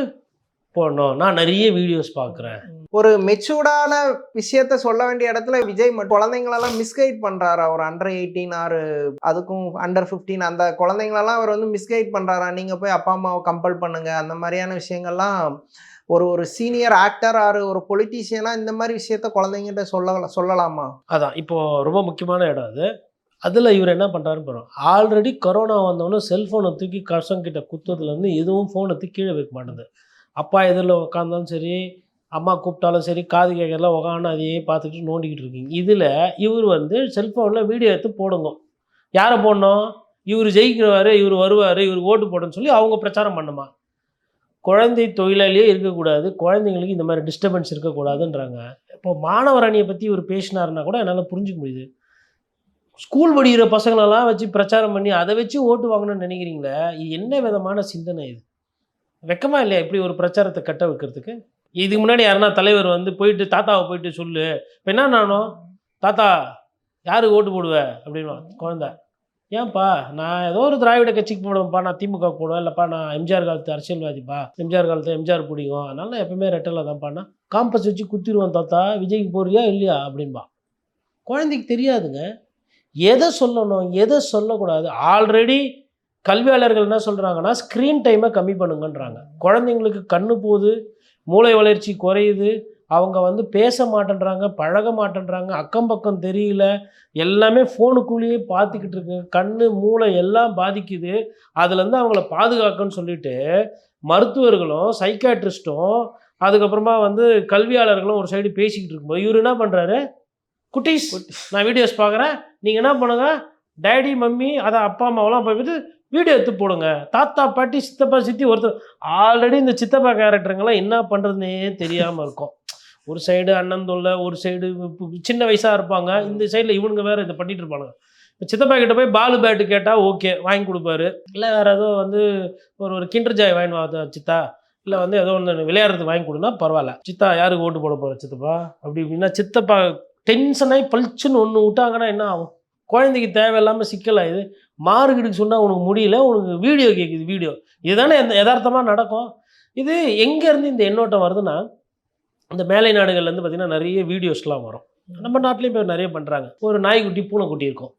போடணும். நான் நிறைய வீடியோஸ் பார்க்குறேன். ஒரு மெச்சூர்டான விஷயத்த சொல்ல வேண்டிய இடத்துல விஜய் குழந்தைங்களெல்லாம் மிஸ்கைட் பண்ணுறாரு. அவர் அண்டர் 18 ஆர் அதுக்கும் அண்டர் 15 அந்த குழந்தைங்களெல்லாம் அவர் வந்து மிஸ்கைட் பண்ணுறாரா, நீங்கள் போய் அப்பா அம்மாவை கம்பல் பண்ணுங்க, அந்த மாதிரியான விஷயங்கள்லாம் ஒரு சீனியர் ஆக்டர் ஆர் ஒரு பொலிட்டீஷியனாக இந்த மாதிரி விஷயத்த குழந்தைங்கிட்ட சொல்லலாமா? அதான் இப்போது ரொம்ப முக்கியமான இடம் அது. அதில் இவர் என்ன பண்ணுறாருன்னு போகிறோம், ஆல்ரெடி கொரோனா வந்தவொன்னே செல்ஃபோனை தூக்கி கசங்கிட்ட குத்தத்துலேருந்து எதுவும் ஃபோனை தூக்கி கீழே வைக்க மாட்டேது. அப்பா எதிரில் உட்காந்தாலும் சரி, அம்மா கூப்பிட்டாலும் சரி காது கேட்கறதுலாம் உக்காந்து அதையே பார்த்துட்டு நோண்டிக்கிட்டு இருக்கீங்க. இதில் இவர் வந்து செல்ஃபோனில் வீடியோ எடுத்து போடுங்க. யாரை போடணும்? இவர் ஜெயிக்கிறவாரு, இவர் வருவார், இவர் ஓட்டு போடணும்னு சொல்லி அவங்க பிரச்சாரம் பண்ணுமா. குழந்தை தொழிலாளியே இருக்கக்கூடாது, குழந்தைங்களுக்கு இந்த மாதிரி டிஸ்டர்பன்ஸ் இருக்கக்கூடாதுன்றாங்க. இப்போ மாணவர் அணியை பற்றி இவர் பேசினாருன்னா கூட என்னால் புரிஞ்சுக்க முடியுது. ஸ்கூல் படிக்கிற பசங்களெல்லாம் வச்சு பிரச்சாரம் பண்ணி அதை வச்சு ஓட்டு வாங்கணும்னு நினைக்கிறீங்களே, இது என்ன விதமான சிந்தனை இது? வெக்கமா இல்லையா இப்படி ஒரு பிரச்சாரத்தை கட்ட வைக்கிறதுக்கு? இதுக்கு முன்னாடி யாருன்னா தலைவர் வந்து போயிட்டு தாத்தாவை போயிட்டு சொல்லு, இப்போ என்ன நானும் தாத்தா யாருக்கு ஓட்டு போடுவ அப்படின்வா குழந்தை. ஏன்ப்பா நான் ஏதோ ஒரு திராவிட கட்சிக்கு போடுவேன்ப்பா, நான் திமுக போடுவேன், இல்லைப்பா நான் எம்ஜிஆர் காலத்து அரசியல்வாதிப்பா, எம்ஜிஆர் காலத்தில் எம்ஜிஆர் பிடிக்கும், அதனால நான் எப்பவுமே ரெட்டலை தான்ப்பாண்ணா காம்பஸ் வச்சு குத்திடுவான் தாத்தா, விஜய்க்கு போடுறியா இல்லையா அப்படின்பா. குழந்தைக்கு தெரியாதுங்க எதை சொல்லணும் எதை சொல்லக்கூடாது. ஆல்ரெடி கல்வியாளர்கள் என்ன சொல்கிறாங்கன்னா ஸ்க்ரீன் டைமை கம்மி பண்ணுங்கன்றாங்க. குழந்தைங்களுக்கு கண்ணு போகுது, மூளை வளர்ச்சி குறையுது, அவங்க வந்து பேச மாட்டேன்றாங்க, பழக மாட்டேன்றாங்க, அக்கம் பக்கம் தெரியல, எல்லாமே ஃபோனுக்குள்ளேயே பார்த்துக்கிட்டு இருக்கு, கண்ணு மூளை எல்லாம் பாதிக்குது. அதுலேருந்து அவங்கள பாதுகாக்கணும்னு சொல்லிட்டு மருத்துவர்களும் சைக்காட்ரிஸ்ட்டும் அதுக்கப்புறமா வந்து கல்வியாளர்களும் ஒரு சைடு பேசிக்கிட்டு இருக்கும்போது இவர் என்ன பண்ணுறாரு, குட்டீஸ் நான் வீடியோஸ் பார்க்குறேன், நீங்கள் என்ன பண்ணுங்க டேடி மம்மி அதை அப்பா அம்மாவெல்லாம் போய்ட்டு வீடியோ எடுத்து போடுங்க, தாத்தா பாட்டி சித்தப்பா சித்தி ஒருத்தர். ஆல்ரெடி இந்த சித்தப்பா கேரக்டருங்கெல்லாம் என்ன பண்ணுறதுனே தெரியாமல் இருக்கும். ஒரு சைடு அண்ணன் தொல்லை, ஒரு சைடு சின்ன வயசாக இருப்பாங்க, இந்த சைடில் இவனுங்க வேறு இதை பண்ணிகிட்டு இருப்பாங்க. இப்போ சித்தப்பா கிட்ட போய் பாலு பேட்டு கேட்டால் ஓகே வாங்கி கொடுப்பாரு, இல்லை வேறு ஏதோ வந்து ஒரு கிண்டர் ஜாய் வாங்கி வா சித்தா, இல்லை வந்து ஏதோ ஒன்று விளையாடுறதுக்கு வாங்கி கொடுனா பரவாயில்ல, சித்தா யாருக்கு ஓட்டு போட போகிற சித்தப்பா அப்படி இப்படின்னா சித்தப்பா டென்ஷனாகி பளிச்சுன்னு ஒன்று விட்டாங்கன்னா என்ன ஆகும்? குழந்தைக்கு தேவையில்லாமல் சிக்கலாகுது. மார்க்கெட்டுக்கு சொன்னால் உனக்கு முடியல, உனக்கு வீடியோ கேட்குது வீடியோ. இதுதானே யதார்த்தமாக நடக்கும். இது எங்கேருந்து இந்த எண்ணோட்டம் வருதுன்னா, இந்த மேலை நாடுகள்லேருந்து பார்த்திங்கன்னா நிறைய வீடியோஸ்லாம் வரும். நம்ம நாட்டிலையும் இப்போ நிறைய பண்ணுறாங்க. ஒரு நாய்க்குட்டி பூனைக்குட்டி இருக்கும்,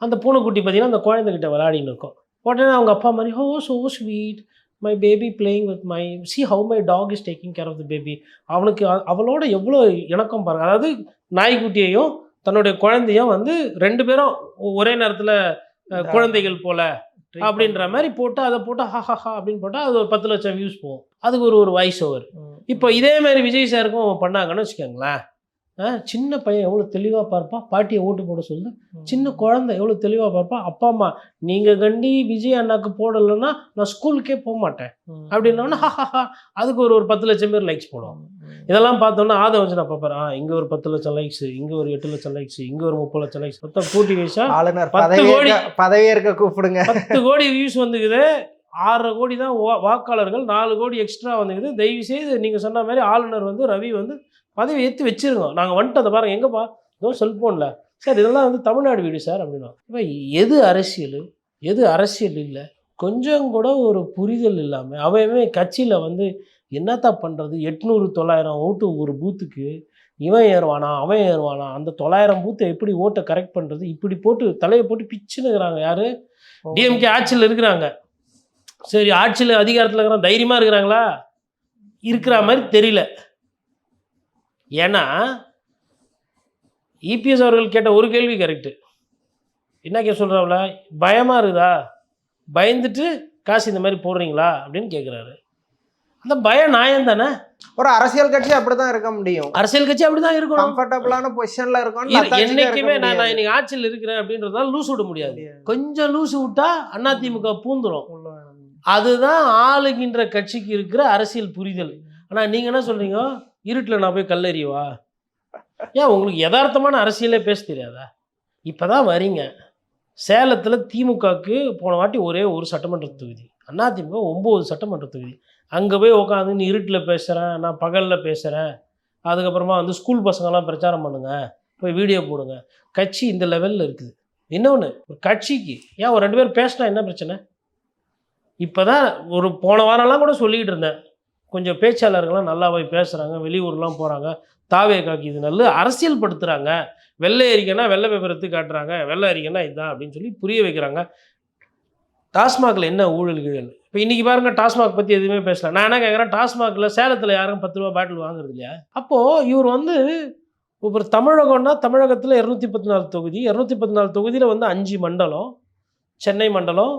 அந்த பூனைக்குட்டி பார்த்திங்கன்னா அந்த குழந்தைகிட்ட விளையாடின்னு இருக்கும். உடனே அவங்க அப்பா மாதிரி oh so sweet my baby playing with my see how my dog is taking care of the baby. அவனுக்கு அவளோட எவ்வளோ இணக்கம் பாருங்கள். அதாவது நாய்க்குட்டியையும் தன்னுடைய குழந்தையும் வந்து ரெண்டு பேரும் ஒரே நேரத்தில் குழந்தைகள் போல அப்படின்ற மாதிரி போட்டு அதை போட்டு ஹஹா அப்படின்னு போட்டால் அது ஒரு 10 லட்சம் வியூஸ் போகும். அதுக்கு ஒரு வாய்ஸ் ஓவர். இப்போ இதே மாதிரி விஜய் சாருக்கும் பண்ணாங்கன்னு வச்சுக்கோங்களேன். சின்ன பையன் எவ்வளோ தெளிவாக பார்ப்பா, பாட்டியை ஓட்டு போட சொல்லு, சின்ன குழந்தை எவ்வளோ தெளிவாக பார்ப்பா, அப்பா அம்மா நீங்கள் கண்டி விஜய் அண்ணாக்கு போடலைன்னா நான் ஸ்கூலுக்கே போக மாட்டேன் அப்படின்னா ஹஹா அதுக்கு ஒரு 10 லட்சம் பேர் லைக்ஸ் போடுவோம். இதெல்லாம் பார்த்தோன்னா ஆதை வச்சு நான் பார்ப்பேன், இங்கே ஒரு 10 லட்சம் லைக்ஸ், இங்கே ஒரு 8 லட்சம் லைக்ஸ், இங்கே ஒரு 30 லட்சம் லைக்ஸ், மொத்தம் கூட்டி வச்சா 10 கோடி பதவியேற்க கூப்பிடுங்க. 10 கோடி வியூஸ் வந்துக்குது. 6.5 கோடி தான் வாக்காளர்கள், 4 கோடி எக்ஸ்ட்ரா வந்துக்குது. தயவுசெய்து நீங்கள் சொன்ன மாதிரி ஆளுநர் வந்து ரவி வந்து பதவி ஏற்றி வச்சுருங்க, நாங்கள் வந்துட்டு அதை பாருங்கள் எங்கேப்பா ஏதோ செல்ஃபோனில் சார் இதெல்லாம் வந்து தமிழ்நாடு வீடு சார் அப்படின்னா. இப்போ எது அரசியல் எது அரசியல் இல்லை, கொஞ்சம் கூட ஒரு புரிதல் இல்லாமல் அவன் கட்சியில் வந்து என்னத்தான் பண்ணுறது. 800-900 ஓட்டு ஒரு பூத்துக்கு இவன் ஏறுவானா அவன் ஏறுவானா, அந்த 900 பூத்தை எப்படி ஓட்டை கரெக்ட் பண்ணுறது, இப்படி போட்டு தலையை போட்டு பிச்சுன்னுக்கிறாங்க. யார் டிஎம்கே ஆட்சியில் இருக்கிறாங்க, சரி ஆட்சியில் அதிகாரத்தில் இருக்கிறாங்க, தைரியமாக இருக்கிறாங்களா? இருக்கிற மாதிரி தெரியல. ஏன்னா இபிஎஸ் அவர்கள் கேட்ட ஒரு கேள்வி கரெக்டு. என்ன கேட்க சொல்கிறாங்களா, பயமாக இருக்குதா, பயந்துட்டு காசு இந்த மாதிரி போடுறீங்களா அப்படின்னு கேட்குறாரு. அந்த பயம் நியாயம் தானே. ஒரு அரசியல் கட்சி அப்படிதான் இருக்க முடியும், அரசியல் கட்சி அப்படிதான் இருக்கும், கம்ஃபர்டபுளான பொசிஷன்ல இருக்கும். என்னைக்குமே நான் இன்னைக்கு ஆட்சியில் இருக்கிறேன் அப்படின்றதால லூஸ் விட முடியாது. கொஞ்சம் லூஸ் விட்டா அதிமுக பூந்துரும். அதுதான் ஆளுகின்ற கட்சிக்கு இருக்கிற அரசியல் புரிதல். ஆனால் நீங்கள் என்ன சொல்கிறீங்க, இருட்டில் நான் போய் கல்லறியவா? ஏன் உங்களுக்கு யதார்த்தமான அரசியலே பேச தெரியாதா? இப்போ தான் வரீங்க. சேலத்தில் திமுகவுக்கு போன வாட்டி ஒரே ஒரு சட்டமன்ற தொகுதி, அதிமுக 9 சட்டமன்ற தொகுதி. அங்கே போய் உட்காந்து நீ இருட்டில் பேசுகிறேன், நான் பகலில் பேசுகிறேன், அதுக்கப்புறமா வந்து ஸ்கூல் பசங்கள்லாம் பிரச்சாரம் பண்ணுங்கள், போய் வீடியோ போடுங்க. கட்சி இந்த லெவலில் இருக்குது. இன்னொன்று, ஒரு கட்சிக்கு ஏன் ஒரு 2 பேர் பேசினா என்ன பிரச்சனை? இப்போ தான் ஒரு போன வாரம்லாம் கூட சொல்லிக்கிட்டு இருந்தேன், கொஞ்சம் பேச்சாளர்கள்லாம் நல்லா போய் பேசுகிறாங்க, வெளியூர்லாம் போகிறாங்க, தாவே காக்கி இது நல்ல அரசியல் படுத்துகிறாங்க, வெள்ளை அறிக்கைன்னா வெள்ளை பேப்பர் எடுத்து காட்டுறாங்க, வெள்ளை அறிக்கைன்னா இதுதான் அப்படின்னு சொல்லி புரிய வைக்கிறாங்க. டாஸ்மாகில் என்ன ஊழல்கள்? இப்போ இன்றைக்கி பாருங்கள், டாஸ்மாக் பற்றி எதுவுமே பேசல. நான் என்ன கேட்குறேன், டாஸ்மாகில் சேலத்தில் யாரும் 10 ரூபா பாட்டில் வாங்குறது இல்லையா? அப்போது இவர் வந்து ஒரு தமிழகம்னா தமிழகத்தில் 214 தொகுதி, 214 தொகுதியில் வந்து 5 மண்டலம், சென்னை மண்டலம்,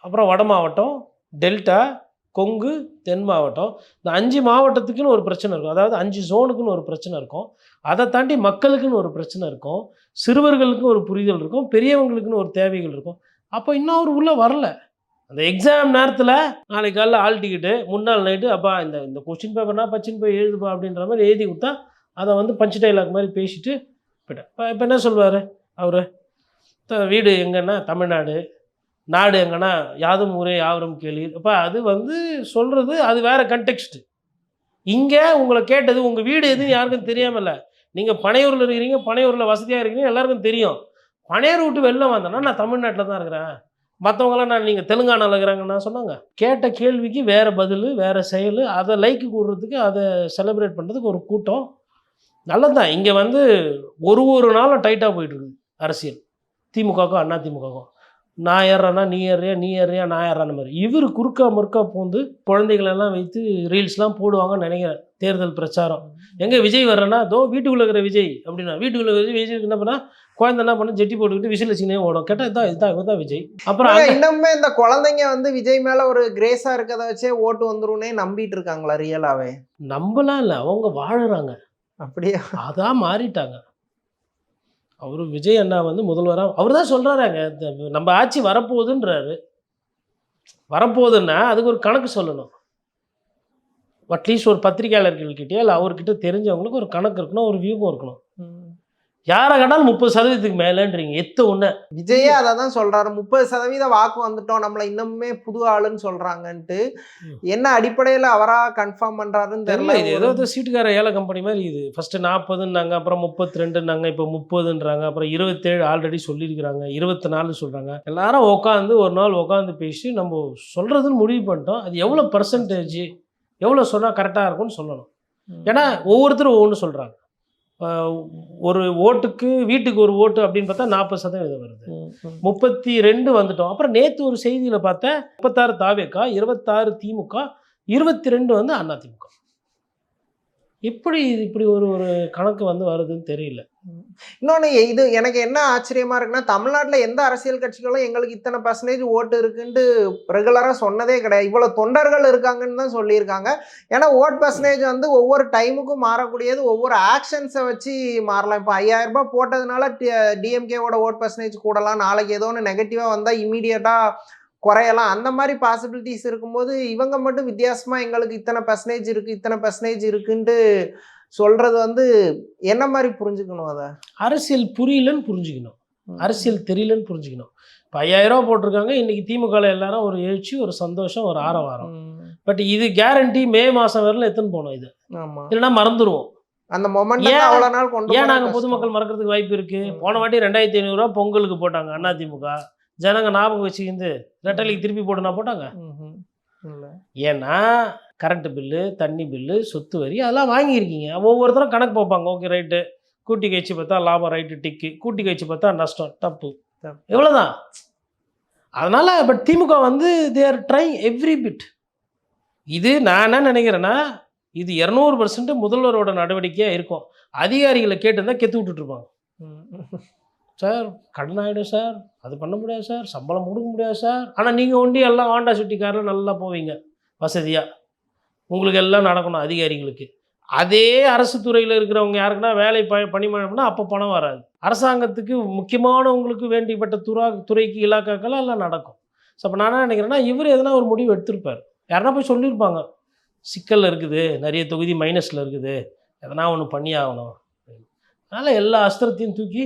அப்புறம் வட மாவட்டம், டெல்டா, கொங்கு, தென் மாவட்டம். இந்த 5 மாவட்டத்துக்குன்னு ஒரு பிரச்சனை இருக்கும். அதாவது 5 ஜோனுக்குன்னு ஒரு பிரச்சனை இருக்கும். அதை தாண்டி மக்களுக்குன்னு ஒரு பிரச்சனை இருக்கும். சிறுவர்களுக்குன்னு ஒரு புரிதல் இருக்கும். பெரியவங்களுக்குன்னு ஒரு தேவைகள் இருக்கும். அப்போ இன்னும் அவர் உள்ளே வரல. அந்த எக்ஸாம் நேரத்தில் நாளைக்கு காலைல ஆல் டிக்கெட்டு, முன்னாள் நைட்டு அப்பா இந்த இந்த கொஸ்டின் பேப்பர்னா பச்சின்னு போய் எழுதுப்பா அப்படின்ற மாதிரி எழுதி கொடுத்தா அதை வந்து பஞ்ச் டைலாக் மாதிரி பேசிட்டு போயிட்டேன். இப்போ என்ன சொல்வார் அவர்? வீடு எங்கன்னா தமிழ்நாடு, நாடு எங்கன்னா யாதும் ஊரே யாவரும் கேளீர். அப்போ அது வந்து சொல்கிறது அது வேறு கண்டெக்ஸ்ட்டு. இங்கே உங்களை கேட்டது உங்கள் வீடு எதுன்னு யாருக்கும் தெரியாமல்ல. நீங்கள் பனையூரில் இருக்கிறீங்க, பனையூரில் வசதியாக இருக்கிறீங்க, எல்லாருக்கும் தெரியும். பனையூர் விட்டு வெளில வந்தேன்னா நான் தமிழ்நாட்டில் தான் இருக்கிறேன், மற்றவங்களாம் நான் நீங்கள் தெலுங்கானாவில் இருக்கிறாங்கன்னு நான் சொன்னாங்க. கேட்ட கேள்விக்கு வேறு பதில், வேறு செயல், அதை லைக்கு கூடுறதுக்கு, அதை செலிப்ரேட் பண்ணுறதுக்கு ஒரு கூட்டம். நல்லது தான். இங்கே வந்து ஒரு நாளும் டைட்டாக போயிட்டுருக்கு அரசியல். திமுகவுக்கும் அண்ணா திமுகவுக்கும் நான் ஏறுறேன்னா நீ ஏறியா, நீ ஏறியா நான் ஏறான மாதிரி. இவர் குறுக்கா முறுக்கா பூந்து குழந்தைகளெல்லாம் வைத்து ரீல்ஸ்லாம் போடுவாங்கன்னு நினைக்கிறேன். தேர்தல் பிரச்சாரம் எங்கே விஜய் வர்றேன்னா தோ வீட்டுக்குள்ளே இருக்கிற விஜய் அப்படின்னா, வீட்டுக்குள்ளே விஜய் என்ன பண்ணால் குழந்தை என்ன பண்ண ஜெட்டி போட்டுக்கிட்டு விசில் வச்சுக்கினே ஓடும். கேட்டால் இதுதான் விஜய். அப்புறம் இன்னுமே இந்த குழந்தைங்க வந்து விஜய் மேலே ஒரு கிரேஸாக இருக்கிறத வச்சே ஓட்டு வந்துருன்னே நம்பிட்டு இருக்காங்களா ரியலாகவே? நம்பலாம் இல்லை, அவங்க வாழுறாங்க. அப்படியே அதான் மாறிட்டாங்க. அவர் விஜய் அண்ணா வந்து முதல்வராக அவர் தான் சொல்கிறாராங்க, நம்ம ஆட்சி வரப்போகுதுன்றாரு. வரப்போகுதுன்னா அதுக்கு ஒரு கணக்கு சொல்லணும். அட்லீஸ்ட் ஒரு பத்திரிகையாளர்கள்கிட்டே இல்லை அவர்கிட்ட தெரிஞ்சவங்களுக்கு ஒரு கணக்கு இருக்கணும், ஒரு வியூகம் இருக்கணும். யாரை கண்டாலும் 30% மேலேன்றீங்க எத்த ஒன்று. விஜயே அதை தான் சொல்கிறாரு, 30% வாக்கு வந்துட்டோம், நம்மளை இன்னுமே புது ஆளுன்னு சொல்கிறாங்கன்ட்டு. என்ன அடிப்படையில் அவராக கன்ஃபார்ம் பண்ணுறாருன்னு தெரியல. இது ஏதோ சீட்டுக்கார ஏழை கம்பெனி மாதிரி இது. ஃபஸ்ட்டு 40ன்னாங்க, அப்புறம் 32ன்னாங்க, இப்போ 30ன்றாங்க, அப்புறம் 27 ஆல்ரெடி சொல்லியிருக்கிறாங்க, 24 சொல்கிறாங்க. எல்லாரும் உட்காந்து ஒரு நாள் உட்காந்து பேசி நம்ம சொல்கிறதுன்னு முடிவு பண்ணிட்டோம். அது எவ்வளோ பர்சன்டேஜ், எவ்வளோ சொன்னால் கரெக்டாக இருக்கும்னு சொல்லணும். ஏன்னா ஒவ்வொருத்தரும் ஒவ்வொன்று சொல்கிறாங்க. ஒரு ஓட்டுக்கு வீட்டுக்கு ஒரு ஓட்டு அப்படின்னு பார்த்தா 40% வருது. 32 வந்துட்டோம். அப்புறம் நேற்று ஒரு செய்தியில் பார்த்தேன் 36 தாவேகா, 26 திமுக, 22 வந்து அண்ணா திமுக. இப்படி ஒரு கணக்கு வந்து வருதுன்னு தெரியல. இன்னொன்று இது எனக்கு என்ன ஆச்சரியமாக இருக்குன்னா, தமிழ்நாட்டில் எந்த அரசியல் கட்சிகளும் எங்களுக்கு இத்தனை % ஓட்டு இருக்குன்ட்டு ரெகுலராக சொன்னதே கிடையாது. இவ்வளோ தொண்டர்கள் இருக்காங்கன்னு தான் சொல்லியிருக்காங்க. ஏன்னா ஓட் பர்சன்டேஜ் வந்து ஒவ்வொரு டைமுக்கும் மாறக்கூடியது, ஒவ்வொரு ஆக்ஷன்ஸை வச்சு மாறலாம். இப்போ 5000 ரூபாய் போட்டதுனால டிஎம்கேவோட ஓட் பர்சன்டேஜ் கூடலாம், நாளைக்கு ஏதோ ஒன்று நெகட்டிவாக வந்தால் இமீடியட்டாக குறையலாம். அந்த மாதிரி பாசிபிலிட்டிஸ் இருக்கும்போது இவங்க மட்டும் வித்தியாசமாக எங்களுக்கு இத்தனை % இருக்குன்ட்டு சொல்கிறது வந்து என்ன மாதிரி புரிஞ்சுக்கணும்? அதை அரசியல் புரியலன்னு புரிஞ்சுக்கணும், அரசியல் தெரியலன்னு புரிஞ்சுக்கணும். இப்போ 5000 ரூபா போட்டிருக்காங்க, இன்றைக்கி திமுகவில் எல்லாரும் ஒரு எழுச்சி, ஒரு சந்தோஷம், ஒரு ஆரவாரம். பட் இது கேரண்டி மே மாதம் வரல எத்தனை போனோம் இது. ஆமாம், இல்லைன்னா மறந்துடுவோம். அந்த மொமெண்ட் அவ்வளோ நாள் கொண்டு ஏன் நாங்கள் பொதுமக்கள் மறக்கிறதுக்கு வாய்ப்பு இருக்குது. போன வாட்டி 2500 ரூபா பொங்கலுக்கு போட்டாங்க அண்ணா திமுக. ஜனங்க ஞாபகம் வச்சுக்கிந்து ரெட்டலைக்கு திருப்பி போட்டுனா போட்டாங்க. ஏன்னா கரண்ட்டு பில்லு, தண்ணி பில்லு, சொத்து வரி அதெல்லாம் வாங்கியிருக்கீங்க. ஒவ்வொருத்தரும் கணக்கு பார்ப்பாங்க. ஓகே ரைட்டு, கூட்டி கழிச்சு பார்த்தா லாபம், ரைட்டு டிக்கு, கூட்டி கழிச்சு பார்த்தா நஷ்டம், தப்பு, எவ்வளோதான். அதனால் பட் திமுக வந்து they are trying every bit. இது நான் என்ன நினைக்கிறேன்னா, இது 200% முதல்வரோட நடவடிக்கையாக இருக்கும். அதிகாரிகளை கேட்டுருந்தா கெத்து விட்டுட்ருப்பாங்க. சார் கடன் ஆகிடும் சார், அது பண்ண முடியாது சார், சம்பளம் கொடுக்க முடியாது சார். ஆனால் நீங்கள் ஒண்டி எல்லாம் ஹோண்டா சிட்டி காரில் நல்லா போவீங்க வசதியாக, உங்களுக்கு எல்லாம் நடக்கணும் அதிகாரிகளுக்கு. அதே அரசு துறையில் இருக்கிறவங்க யாருக்குன்னா வேலை பணிமணம்னா அப்போ பணம் வராது. அரசாங்கத்துக்கு முக்கியமானவங்களுக்கு வேண்டிப்பட்ட துறைக்கு இலாக்காக்கள் எல்லாம் நடக்கும். ஸோ அப்போ நான் என்ன நினைக்கிறேன்னா, இவர் எதனா ஒரு முடிவு எடுத்திருப்பார். யாருன்னா போய் சொல்லியிருப்பாங்க, சிக்கல் இருக்குது, நிறைய தொகுதி மைனஸில் இருக்குது, எதனா ஒன்று பண்ணி ஆகணும். அதனால் எல்லா அஸ்திரத்தையும் தூக்கி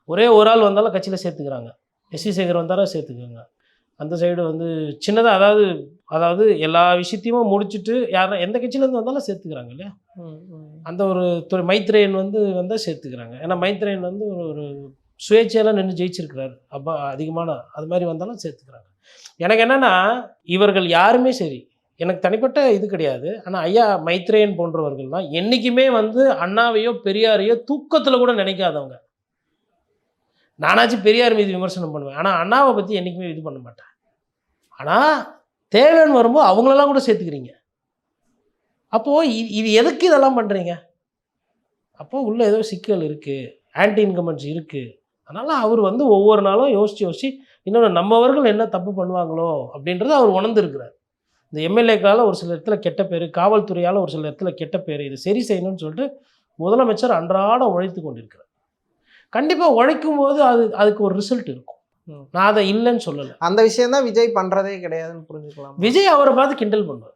ஒரே ஒரு ஆள் வந்தாலும் கட்சியில் சேர்த்துக்கிறாங்க. எஸ்சி சேகர் வந்தாலும் சேர்த்துக்குங்க. அந்த சைடு வந்து சின்னதாக அதாவது எல்லா விஷயத்தையும் முடிச்சுட்டு யாரும் எந்த கட்சியிலேருந்து வந்தாலும் சேர்த்துக்கிறாங்க இல்லையா. அந்த ஒரு துறை மைத்ரேயன் வந்தால் சேர்த்துக்கிறாங்க. ஏன்னா மைத்ரேயன் வந்து ஒரு சுயேட்சையெல்லாம் நின்று ஜெயிச்சிருக்கிறாரு. அப்போ அதிகமான அது மாதிரி வந்தாலும் சேர்த்துக்கிறாங்க. எனக்கு என்னென்னா, இவர்கள் யாருமே சரி, எனக்கு தனிப்பட்ட இது கிடையாது. ஆனால் ஐயா மைத்ரேயன் போன்றவர்கள்லாம் என்றைக்குமே வந்து அண்ணாவையோ பெரியாரையோ தூக்கத்தில் கூட நினைக்காதவங்க. நானாச்சும் பெரியார் மீது விமர்சனம் பண்ணுவேன், ஆனால் அண்ணாவை பற்றி என்றைக்குமே இது பண்ண மாட்டேன். ஆனால் தேவைன்னு வரும்போது அவங்களெல்லாம் கூட சேர்த்துக்கிறீங்க. அப்போது இது எதுக்கு இதெல்லாம் பண்ணுறீங்க? அப்போது உள்ளே ஏதோ சிக்கல் இருக்குது, ஆன்டி இன்கம்பன்ஸ் இருக்குது. அதனால் அவர் வந்து ஒவ்வொரு நாளும் யோசித்து இன்னொன்று நம்மவர்கள் என்ன தப்பு பண்ணுவாங்களோ அப்படின்றத அவர் உணர்ந்துருக்கிறார். இந்த எம்எல்ஏக்களால் ஒரு சில இடத்துல கெட்ட பேர், காவல்துறையால் ஒரு சில இடத்துல கெட்ட பேர், இது சரி செய்யணும்னு சொல்லிட்டு முதலமைச்சர் அன்றாடம் உழைத்து கொண்டிருக்கிறார். கண்டிப்பாக உழைக்கும் போது அதுக்கு ஒரு ரிசல்ட் இருக்கும். நான் அதை இல்லைன்னு சொல்லலை. அந்த விஷயம் தான் விஜய் பண்றதே கிடையாதுன்னு புரிஞ்சுக்கலாம். விஜய் அவரை பார்த்து கிண்டல் பண்ணுவார்.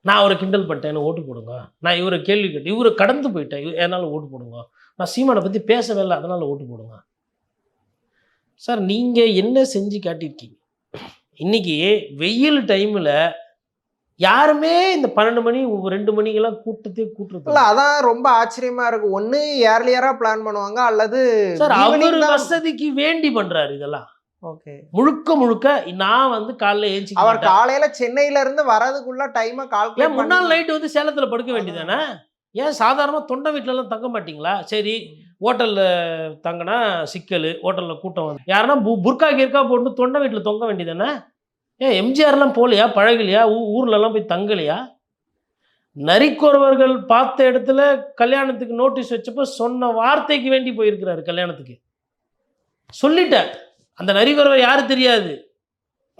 நான் அவரை கிண்டல் பண்ணிட்டேன், என்ன ஓட்டு போடுங்க. நான் இவரை கேள்வி கேட்டு இவரை கடந்து போயிட்டேன், என்னால் ஓட்டு போடுங்க. நான் சீமானை பற்றி பேசவே இல்லை, அதனால் ஓட்டு போடுங்க. சார், நீங்கள் என்ன செஞ்சு காட்டியிருக்கீங்க? இன்றைக்கி வெயில் டைமில் யாருமே இந்த 12 மணி 2 மணிக்கெல்லாம் கூட்டுறது இல்ல. அதான் ரொம்ப ஆச்சரியமா இருக்கு. ஒண்ணு ஏர்லியரா பிளான் பண்ணுவாங்க, அல்லது சார் அவர் வசதிக்கு வேண்டி பண்றாரு இதெல்லாம். ஓகே, முழுக்க நான் வந்து காலைல ஏஞ்சி அவர் காலையில சென்னையில இருந்து வரதுக்குள்ள டைமை கால்குலேட் முன்னாள் நைட்டு வந்து சேலத்துல படுக்க வேண்டியதானே? ஏன் சாதாரணமாக தொண்டை வீட்டிலலாம் தங்க மாட்டிங்களா? சரி, ஹோட்டலில் தங்கினா சிக்கல், ஹோட்டலில் கூட்டம் வந்து யாருன்னா புர்கா கிர்கா போட்டு தொண்டை வீட்டில் தொங்க வேண்டியதானே? ஏன் எம்ஜிஆர்லாம் போகலையா, பழகலையா, ஊர்லலாம் போய் தங்கலையா? நரிக்குறவர்கள் பார்த்த இடத்துல கல்யாணத்துக்கு நோட்டீஸ் வச்சப்போ சொன்ன வார்த்தைக்கு வேண்டி போயிருக்கிறாரு கல்யாணத்துக்கு. சொல்லிட்டேன், அந்த நரிக்குறவர் யாரும் தெரியாது,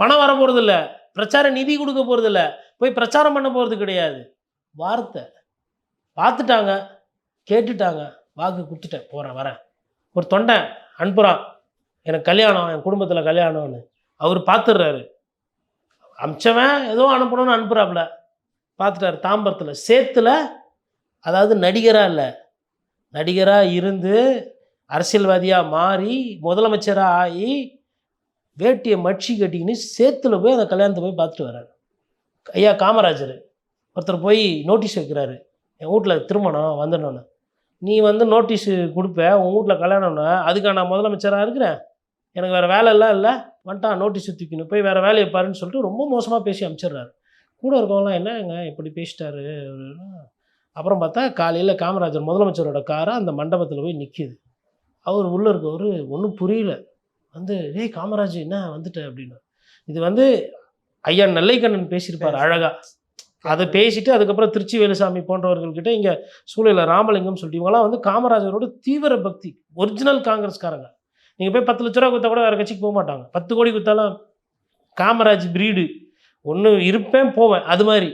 பணம் வர போகிறதில்ல, பிரச்சார நிதி கொடுக்க போகிறதில்ல, போய் பிரச்சாரம் பண்ண போகிறது கிடையாது. வார்த்தை பார்த்துட்டாங்க, கேட்டுட்டாங்க, வாக்கு கொடுத்துட்டேன், போகிறேன் வரேன். ஒரு தொண்டை அனுப்புகிறான், எனக்கு கல்யாணம், என் குடும்பத்தில் கல்யாணம்னு. அவர் பார்த்துடுறாரு, அமிச்சவன் ஏதோ அனுப்பணும்னு அனுப்புகிறாப்புல. பார்த்துட்டாரு தாம்பரத்தில் சேத்துல, அதாவது நடிகராக இல்லை, நடிகராக இருந்து அரசியல்வாதியாக மாறி முதலமைச்சராக ஆகி வேட்டியை மட்சி கட்டிக்கின்னு சேத்துல போய் அந்த கல்யாணத்தை போய் பார்த்துட்டு வர்றாரு. ஐயா காமராஜர் ஒருத்தர் போய் நோட்டீஸ் வைக்கிறாரு, என் வீட்டில் திருமணம் வந்துடணும்னு. நீ வந்து நோட்டீஸு கொடுப்ப, உன் வீட்டில் கல்யாணம்னா அதுக்காக நான் முதலமைச்சராக இருக்கிறேன், எனக்கு வேறு வேலையெல்லாம் இல்லை, வந்துட்டான் நோட்டீஸ் தூக்கின்னு போய் வேறு வேலையை பாருன்னு சொல்லிட்டு ரொம்ப மோசமாக பேசி அனுப்பிச்சிடுறாரு. கூட இருக்கவங்களாம் என்னங்க இப்படி பேசிட்டாரு. அப்புறம் பார்த்தா காலையில் காமராஜர் முதலமைச்சரோட காரை அந்த மண்டபத்தில் போய் நிற்கிது. அவர் உள்ளே இருக்கவர் ஒன்றும் புரியல, வந்து ஏய் காமராஜ் என்ன வந்துட்ட அப்படின்னு. இது வந்து ஐயா நெல்லைக்கண்ணன் பேசியிருப்பார் அழகாக. அதை பேசிட்டு அதுக்கப்புறம் திருச்சி வேலுசாமி போன்றவர்கள்கிட்ட இங்கே சூழலில் ராமலிங்கம் சொல்லிட்டு இவங்களாம் வந்து காமராஜரோட தீவிர பக்தி, ஒரிஜினல் காங்கிரஸ்காரங்க. நீங்கள் போய் 10 லட்ச ரூபா கொடுத்தா கூட வேறு கட்சிக்கு போக மாட்டாங்க. 10 கோடி கொடுத்தாலும் காமராஜ் பிரீடு ஒன்று இருப்பேன் போவேன், அது மாதிரி.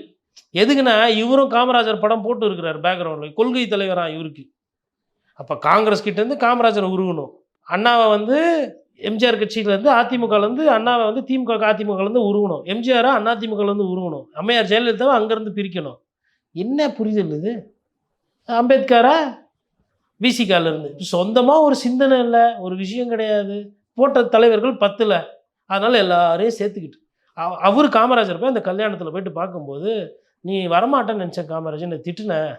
எதுக்குன்னா இவரும் காமராஜர் படம் போட்டு இருக்கிறார் பேக்ரவுண்டில், கொள்கை தலைவராக இவருக்கு. அப்போ காங்கிரஸ் கிட்டேருந்து காமராஜரை உருகணும். அண்ணாவை வந்து எம்ஜிஆர் கட்சியிலேருந்து அதிமுகலேருந்து அண்ணாவை வந்து திமுக அதிமுகலேருந்து உருவணும், எம்ஜிஆரை அதிமுகலேருந்து உருவணும், அம்மையார் ஜெயலலிதாவை அங்கேருந்து பிரிக்கணும். என்ன புரிதல் இது? அம்பேத்கரா விசிகாலேருந்து சொந்தமாக ஒரு சிந்தனை இல்லை, ஒரு விஷயம் கிடையாது. போட்ட தலைவர்கள் 10ல், அதனால் எல்லாரையும் சேர்த்துக்கிட்டு அவர் காமராஜர் போய் அந்த கல்யாணத்தில் போயிட்டு பார்க்கும்போது, நீ வரமாட்டேன்னு நினச்சேன் காமராஜர், என்னை திட்டுனேன்.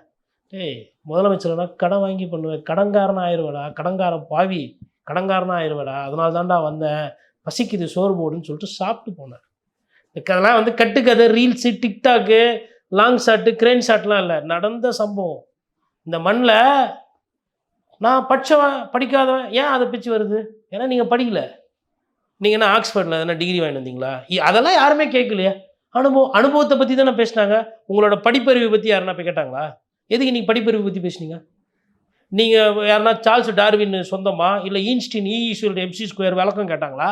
ஏய் முதலமைச்சர்னா கடன் வாங்கி பண்ணுவேன், கடன்காரன் ஆயிடுவேடா, கடன்காரன் பாவி, கடன்காரனாக ஆயிடுவேடா, அதனால தான்டா வந்தேன், பசிக்குது சோறு போடுன்னு சொல்லிட்டு சாப்பிட்டு போனார். அதெல்லாம் வந்து கட்டுக்கதை, reels, TikTok, long shot, crane ஷாட்லாம் இல்லை, நடந்த சம்பவம். இந்த மண்ணில் நான் படித்தவன் படிக்காதவன் ஏன் அதை பிச்சு வருது? ஏன்னா நீங்கள் படிக்கல. நீங்கள் என்ன ஆக்ஸ்ஃபோர்டில் எதனா டிகிரி வாங்கிட்டு வந்தீங்களா? அதெல்லாம் யாருமே கேட்கலையா? அனுபவத்தை பற்றி தானே பேசினாங்க. உங்களோட படிப்பறிவை பற்றி யாருன்னா போய் கேட்டாங்களா? எதுக்கு நீங்கள் படிப்பறிவை பற்றி பேசுனீங்க? நீங்கள் யாருன்னா சார்ல்ஸ் டார்வின் சொந்தமா, இல்லை ஈன்ஸ்டீன் E=MC² விளக்கம் கேட்டாங்களா?